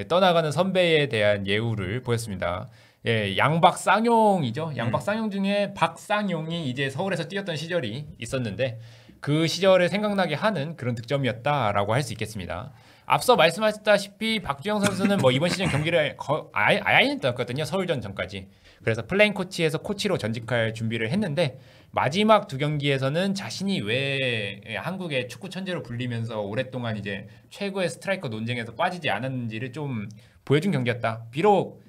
떠나가는 선배에 대한 예우를 보였습니다. 예, 양박 쌍용이죠. 양박 쌍용 중에 박쌍용이 이제 서울에서 뛰었던 시절이 있었는데 그 시절을 생각나게 하는 그런 득점이었다라고 할 수 있겠습니다. 앞서 말씀하셨다시피 박주영 선수는 이번 시즌 경기를 아예 뛰었거든요. 서울전 전까지. 그래서 플레잉 코치에서 코치로 전직할 준비를 했는데 마지막 2경기에서는 자신이 왜 한국의 축구 천재로 불리면서 오랫동안 이제 최고의 스트라이커 논쟁에서 빠지지 않았는지를 좀 보여준 경기였다. 비록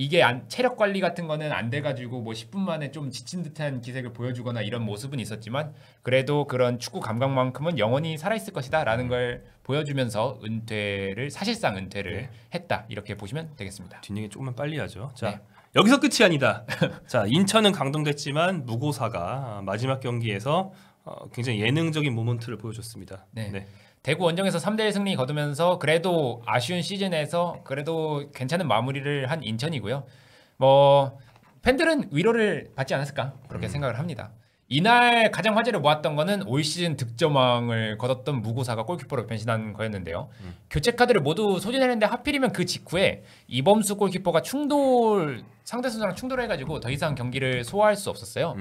이게 체력 관리 같은 거는 안 돼가지고 뭐 10분 만에 좀 지친 듯한 기색을 보여주거나 이런 모습은 있었지만 그래도 그런 축구 감각만큼은 영원히 살아있을 것이다라는 걸 보여주면서 사실상 은퇴를 했다 이렇게 보시면 되겠습니다. 뒷얘기 조금만 빨리 하죠. 자 여기서 끝이 아니다. 자 인천은 강등됐지만 무고사가 마지막 경기에서 굉장히 예능적인 모먼트를 보여줬습니다. 네. 대구 원정에서 3대1 승리 거두면서 그래도 아쉬운 시즌에서 그래도 괜찮은 마무리를 한 인천이고요. 뭐 팬들은 위로를 받지 않았을까 그렇게 생각을 합니다. 이날 가장 화제를 모았던 거는 올 시즌 득점왕을 거뒀던 무고사가 골키퍼로 변신한 거였는데요. 교체 카드를 모두 소진했는데 하필이면 그 직후에 이범수 골키퍼가 상대 선수랑 충돌해가지고 더 이상 경기를 소화할 수 없었어요.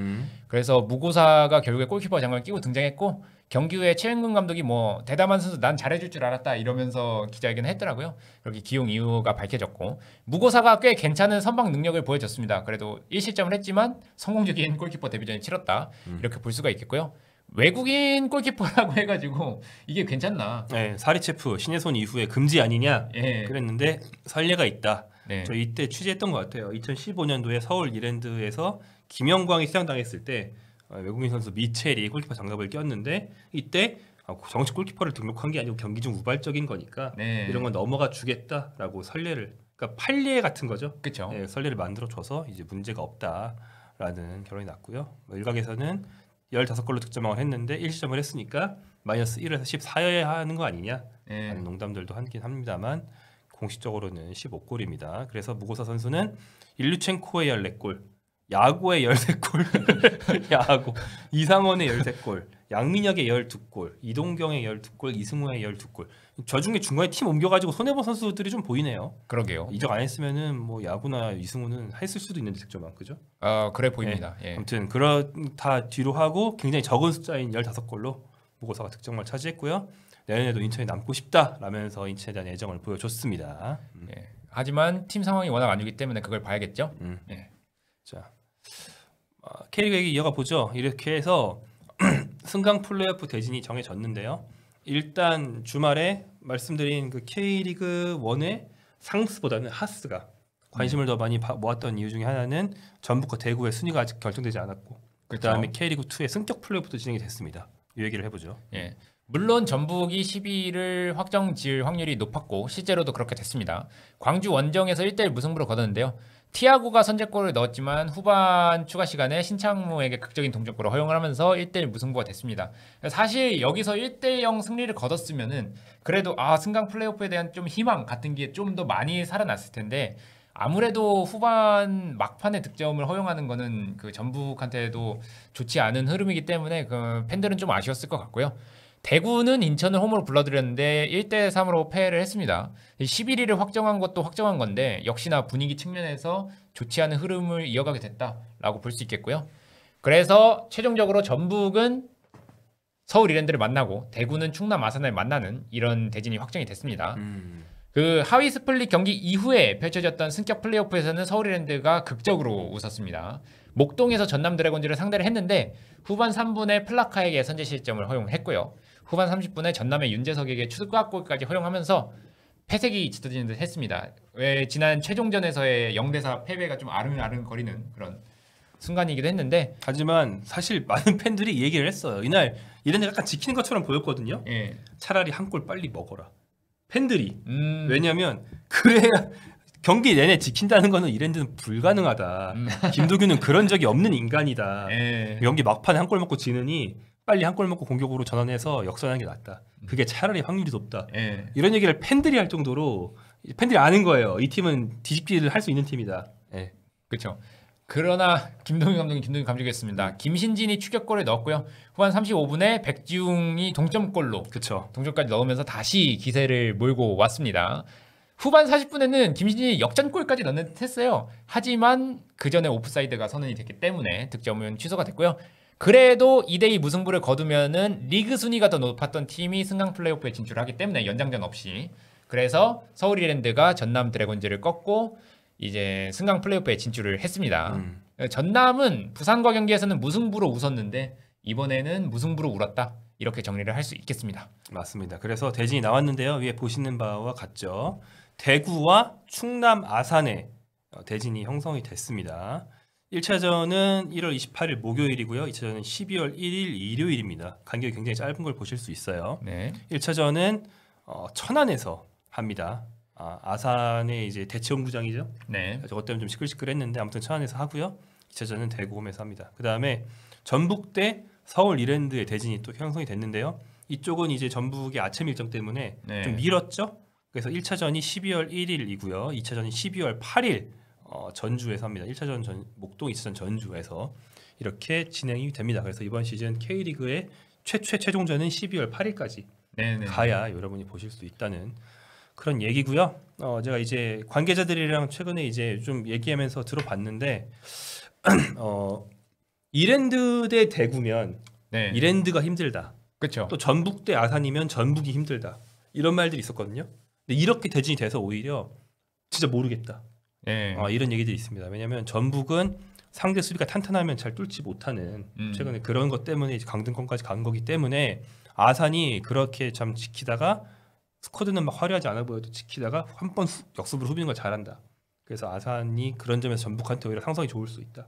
그래서 무고사가 결국에 골키퍼 장갑을 끼고 등장했고 경기 후에 최은근 감독이 뭐 대담한 선수 난 잘해줄 줄 알았다 이러면서 기자회견을 했더라고요. 그렇게 기용 이유가 밝혀졌고 무고사가 꽤 괜찮은 선방 능력을 보여줬습니다. 그래도 1실점을 했지만 성공적인 골키퍼 데뷔전을 치렀다 이렇게 볼 수가 있겠고요. 외국인 골키퍼라고 해가지고 이게 괜찮나? 네, 사리체프 신의 손 이후에 금지 아니냐 그랬는데 선례가 있다. 네. 저 이때 취재했던 것 같아요. 2015년도에 서울 이랜드에서 김영광이 시상당했을 때 외국인 선수 미첼이 골키퍼 장갑을 꼈는데 이때 정식 골키퍼를 등록한 게 아니고 경기 중 우발적인 거니까 이런 건 넘어가 주겠다라고 선례를 그러니까 판례 같은 거죠. 그렇죠. 네, 선례를 만들어 줘서 이제 문제가 없다라는 결론이 났고요. 일각에서는 15골로 득점왕을 했는데 1시점을 했으니까 마이너스 1에서 14여야 하는 거 아니냐 하는 농담들도 하긴 합니다만 공식적으로는 15골입니다. 그래서 무고사 선수는 일류첸코의 14골, 야구의 13골, 야구, 이상원의 13골, 양민혁의 12골, 이동경의 12골, 이승우의 12골. 저 중에 중간에 팀 옮겨가지고 손해본 선수들이 좀 보이네요. 그러게요. 이적 안 했으면은 뭐 야구나 이승우는 했을 수도 있는데 득점왕 그죠? 그래 보입니다. 네. 아무튼 그렇다 뒤로 하고 굉장히 적은 숫자인 15골로 무고사가 득점왕을 차지했고요. 내년에도 인천에 남고 싶다라면서 인천에 대한 애정을 보여줬습니다. 하지만 팀 상황이 워낙 안 좋기 때문에 그걸 봐야겠죠. 자, K리그 얘기 이어가 보죠. 이렇게 해서 승강 플레이오프 대진이 정해졌는데요. 일단 주말에 말씀드린 그 K리그 1의 상스보다는 하스가 관심을 더 많이 모았던 이유 중에 하나는 전북과 대구의 순위가 아직 결정되지 않았고 그다음에 K리그 2의 승격 플레이오프도 진행이 됐습니다. 이 얘기를 해보죠. 물론 전북이 10위를 확정 지을 확률이 높았고 실제로도 그렇게 됐습니다. 광주 원정에서 1대1 무승부로 거뒀는데요. 티아고가 선제골을 넣었지만 후반 추가 시간에 신창무에게 극적인 동점골을 허용을 하면서 1대1 무승부가 됐습니다. 사실 여기서 1대0 승리를 거뒀으면은 그래도 승강 플레이오프에 대한 좀 희망 같은 게 좀 더 많이 살아났을 텐데 아무래도 후반 막판에 득점을 허용하는 거는 그 전북한테도 좋지 않은 흐름이기 때문에 그 팬들은 좀 아쉬웠을 것 같고요. 대구는 인천을 홈으로 불러들였는데 1대3으로 패를 했습니다. 11위를 확정한 것도 확정한 건데 역시나 분위기 측면에서 좋지 않은 흐름을 이어가게 됐다라고 볼 수 있겠고요. 그래서 최종적으로 전북은 서울 이랜드를 만나고 대구는 충남 아산을 만나는 이런 대진이 확정이 됐습니다. 그 하위 스플릿 경기 이후에 펼쳐졌던 승격 플레이오프에서는 서울 이랜드가 극적으로 웃었습니다. 목동에서 전남 드래곤즈를 상대를 했는데 후반 3분에 플라카에게 선제 실점을 허용했고요. 후반 30분에 전남의 윤재석에게 추가골까지 허용하면서 패색이 짙어지는 듯 했습니다. 왜 지난 최종전에서의 0대4 패배가 좀 아른아른거리는 그런 순간이기도 했는데 하지만 사실 많은 팬들이 이 얘기를 했어요. 이날 이랜드 약간 지키는 것처럼 보였거든요. 차라리 한 골 빨리 먹어라. 팬들이 왜냐면 그래야 경기 내내 지킨다는 거는 이랜드는 불가능하다. 김도규는 그런 적이 없는 인간이다. 경기 막판에 한 골 먹고 지느니 빨리 한 골 먹고 공격으로 전환해서 역전하는 게 낫다. 그게 차라리 확률이 높다. 이런 얘기를 팬들이 할 정도로 팬들이 아는 거예요. 이 팀은 뒤집기를 할 수 있는 팀이다. 그렇죠. 그러나 김동규 감독이었습니다. 김신진이 추격골을 넣었고요. 후반 35분에 백지웅이 동점골로 동점까지 넣으면서 다시 기세를 몰고 왔습니다. 후반 40분에는 김신진이 역전골까지 넣는 듯 했어요. 하지만 그 전에 오프사이드가 선언이 됐기 때문에 득점은 취소가 됐고요. 그래도 2대2 무승부를 거두면은 리그 순위가 더 높았던 팀이 승강 플레이오프에 진출하기 때문에 연장전 없이 그래서 서울 이랜드가 전남 드래곤즈를 꺾고 이제 승강 플레이오프에 진출을 했습니다. 전남은 부산과 경기에서는 무승부로 웃었는데 이번에는 무승부로 울었다. 이렇게 정리를 할 수 있겠습니다. 맞습니다. 그래서 대진이 나왔는데요. 위에 보시는 바와 같죠. 대구와 충남 아산의 대진이 형성이 됐습니다. 1차전은 1월 28일 목요일이고요. 2차전은 12월 1일 일요일입니다. 간격이 굉장히 짧은 걸 보실 수 있어요. 네. 1차전은 천안에서 합니다. 아산의 이제 대체홈구장이죠. 네. 저것 때문에 좀 시끌시끌했는데 아무튼 천안에서 하고요. 2차전은 대구홈에서 합니다. 그 다음에 전북대 서울 이랜드의 대진이 또 형성이 됐는데요. 이쪽은 이제 전북의 아침 일정 때문에 네. 좀 미뤘죠. 그래서 1차전이 12월 1일이고요. 2차전이 12월 8일 전주에서 합니다. 1차전 목동, 2차전 전주에서 이렇게 진행이 됩니다. 그래서 이번 시즌 K리그의 최종전은 12월 8일까지 네네. 가야 여러분이 보실 수 있다는 그런 얘기고요. 제가 이제 관계자들이랑 최근에 이제 좀 얘기하면서 들어봤는데 이랜드 대 대구면 네. 이랜드가 힘들다. 그렇죠. 또 전북 대 아산이면 전북이 힘들다. 이런 말들이 있었거든요. 근데 이렇게 대진이 돼서 오히려 진짜 모르겠다. 네. 이런 얘기들이 있습니다. 왜냐하면 전북은 상대 수비가 탄탄하면 잘 뚫지 못하는 최근에 그런 것 때문에 이제 강등권까지 간 거기 때문에 아산이 그렇게 참 지키다가 스쿼드는 막 화려하지 않아 보여도 지키다가 한 번 역습으로 후비는 걸 잘한다. 그래서 아산이 그런 점에서 전북한테 오히려 상성이 좋을 수 있다.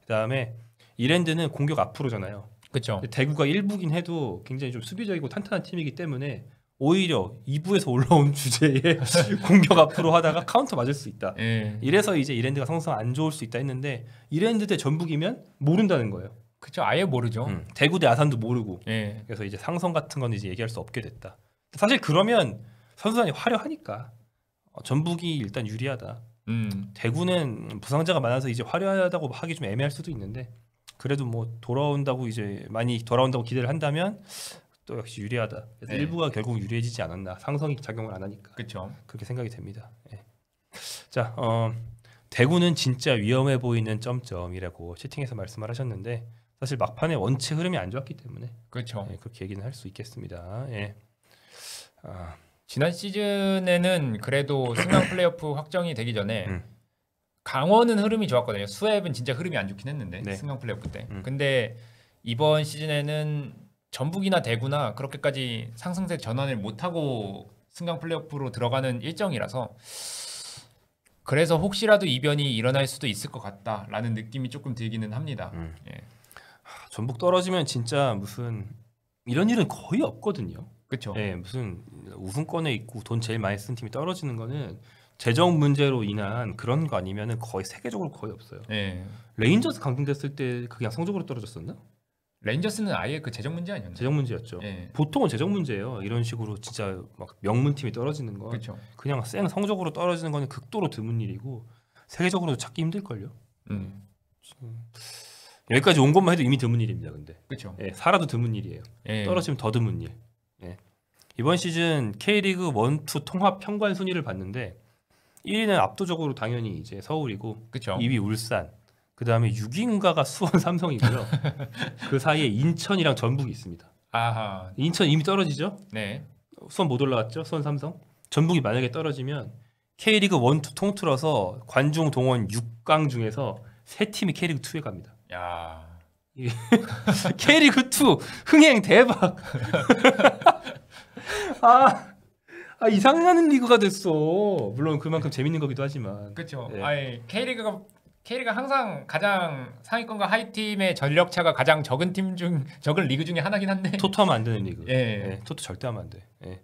그다음에 이랜드는 공격 앞으로잖아요. 그렇죠. 대구가 1부긴 해도 굉장히 좀 수비적이고 탄탄한 팀이기 때문에 오히려 2부에서 올라온 주제에 공격 앞으로 하다가 카운터 맞을 수 있다. 예. 이래서 이제 이랜드가 성성 안 좋을 수 있다 했는데 이랜드 대 전북이면 모른다는 거예요. 그렇죠. 아예 모르죠. 대구 대 아산도 모르고. 예. 그래서 이제 상성 같은 건 이제 얘기할 수 없게 됐다. 사실 그러면 선수단이 화려하니까 전북이 일단 유리하다. 대구는 부상자가 많아서 이제 화려하다고 하기 좀 애매할 수도 있는데 그래도 뭐 돌아온다고 이제 많이 돌아온다고 기대를 한다면 또 역시 유리하다. 그래서 네. 일부가 결국 유리해지지 않았나. 상성이 작용을 안 하니까. 그렇죠. 그렇게 생각이 됩니다. 예. 자, 대구는 진짜 위험해 보이는 점점이라고 채팅에서 말씀을 하셨는데 사실 막판에 원체 흐름이 안 좋았기 때문에 그렇죠. 예, 그렇게 얘기는 할 수 있겠습니다. 예. 지난 시즌에는 그래도 승강 플레이오프 확정이 되기 전에 음. 강원은 흐름이 좋았거든요. 수협은 진짜 흐름이 안 좋긴 했는데 네. 승강 플레이오프 때. 근데 이번 시즌에는 전북이나 대구나 그렇게까지 상승세 전환을 못하고 승강 플레이오프로 들어가는 일정이라서 그래서 혹시라도 이변이 일어날 수도 있을 것 같다라는 느낌이 조금 들기는 합니다. 예. 전북 떨어지면 진짜 무슨 이런 일은 거의 없거든요. 그렇죠. 예, 무슨 우승권에 있고 돈 제일 많이 쓴 팀이 떨어지는 거는 재정 문제로 인한 그런 거 아니면은 거의 세계적으로 거의 없어요. 예. 레인저스 강등됐을 때 그게 그냥 성적으로 떨어졌었나? 레인저스는 아예 그 재정 문제 아니었나요? 재정 문제였죠. 예. 보통은 재정 문제예요. 이런 식으로 진짜 막 명문 팀이 떨어지는 거. 그렇죠. 그냥 생 성적으로 떨어지는 거는 극도로 드문 일이고 세계적으로도 찾기 힘들 걸요. 여기까지 온 것만 해도 이미 드문 일입니다. 근데 그렇죠. 예, 살아도 드문 일이에요. 예. 떨어지면 더 드문 일. 예. 이번 시즌 K리그 1, 2 통합 평관 순위를 봤는데 1위는 압도적으로 당연히 이제 서울이고 그렇죠. 2위 울산, 그 다음에 6위인가가 수원 삼성이고요. 그 사이에 인천이랑 전북이 있습니다. 아하. 인천 이미 떨어지죠? 네. 수원 못 올라갔죠? 수원 삼성. 전북이 만약에 떨어지면 K리그 1, 2 통틀어서 관중 동원 6강 중에서 3팀이 K리그 2에 갑니다. 야. K리그 2 흥행 대박. 이상하는 리그가 됐어. 물론 그만큼 재밌는 거기도 하지만. 그렇죠. 네. 아예 K리가 항상 가장 상위권과 하위 팀의 전력 차가 가장 적은 리그 중에 하나긴 한데 토토하면 안 되는 리그. 예. 예, 토토 절대 하면 안 돼. 예.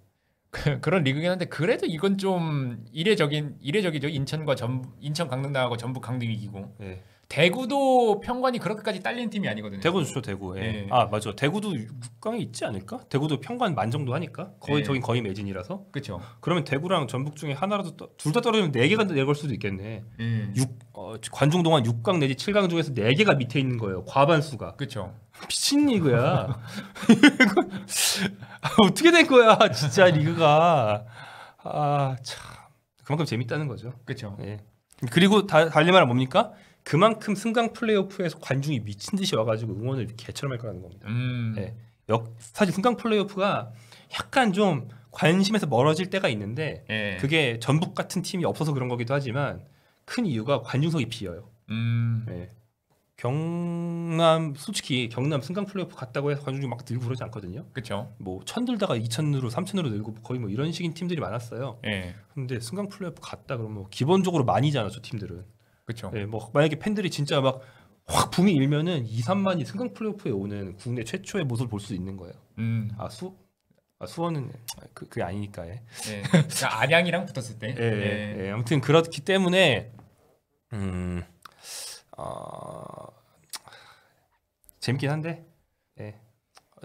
그런 리그긴 한데 그래도 이건 좀 이례적이죠. 인천 강등 나가고 전북 강등 이기고 예. 대구도 평관이 그렇게까지 딸리는 팀이 아니거든요. 대구 좋죠, 대구. 예. 예. 맞아. 대구도 6강에 있지 않을까? 대구도 평관 만 정도 하니까. 거의 예. 저긴 거의 매진이라서. 그렇죠. 그러면 대구랑 전북 중에 하나라도 둘 다 떨어지면 4개가 내걸 수도 있겠네. 관중 동안 6강 내지 7강 중에서 4개가 밑에 있는 거예요. 과반수가. 그렇죠. 미친 리그야. 어떻게 된 거야, 진짜 리그가. 참. 그만큼 재밌다는 거죠. 그렇죠. 예. 그리고 달리 말하면 뭡니까? 그만큼 승강 플레이오프에서 관중이 미친 듯이 와가지고 응원을 개처럼 할 거라는 겁니다. 예. 사실 승강 플레이오프가 약간 좀 관심에서 멀어질 때가 있는데 예. 그게 전북 같은 팀이 없어서 그런 거기도 하지만 큰 이유가 관중석이 비어요. 예. 솔직히 경남 승강 플레이오프 갔다고 해서 관중이 막 늘고 그러지 않거든요. 그렇죠. 뭐 1000 들다가 2000으로 3000으로 늘고 거의 뭐 이런 식인 팀들이 많았어요. 예. 근데 승강 플레이오프 갔다 그러면 기본적으로 많이잖아, 저 팀들은. 그렇죠. 네, 뭐 만약에 팬들이 진짜 막 확 붐이 일면은 2, 3만이 승강 플레이오프에 오는 국내 최초의 모습을 볼 수 있는 거예요. 수원은 그게 아니니까. 예. 네. 그러니까 안양이랑 붙었을 때. 예, 아무튼 그렇기 때문에 재밌긴 한데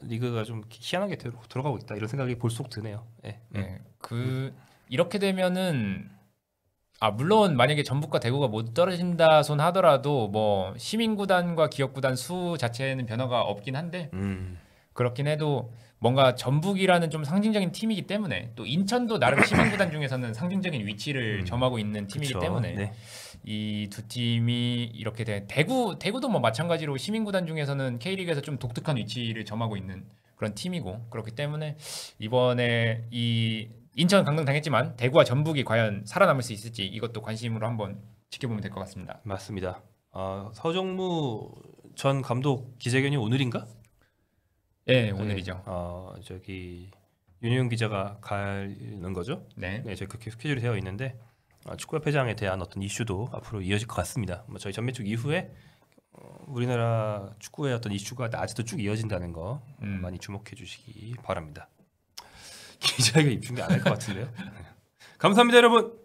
리그가 좀 희한하게 들어가고 있다 이런 생각이 볼수록 드네요. 이렇게 되면은 물론 만약에 전북과 대구가 못 떨어진다 손 하더라도 뭐 시민구단과 기업구단 수 자체는 변화가 없긴 한데 그렇긴 해도 뭔가 전북이라는 좀 상징적인 팀이기 때문에 또 인천도 나름 시민구단 중에서는 상징적인 위치를 점하고 있는 팀이기 그쵸. 때문에 이 두 팀이 이렇게 된 대구도 뭐 마찬가지로 시민구단 중에서는 K리그에서 좀 독특한 위치를 점하고 있는 그런 팀이고 그렇기 때문에 이번에 이 인천 강등 당했지만 대구와 전북이 과연 살아남을 수 있을지 이것도 관심으로 한번 지켜보면 될 것 같습니다. 맞습니다. 서정무 전 감독 기자회견이 오늘인가? 네, 오늘이죠. 저기 윤희용 기자가 가는 거죠? 네, 저희 그렇게 스케줄이 되어 있는데 축구협회장에 대한 어떤 이슈도 앞으로 이어질 것 같습니다. 저희 전매축 이후에 우리나라 축구의 어떤 이슈가 아직도 쭉 이어진다는 거 많이 주목해 주시기 바랍니다. 기자회견 입중계 안 할 것 같은데요. 감사합니다, 여러분.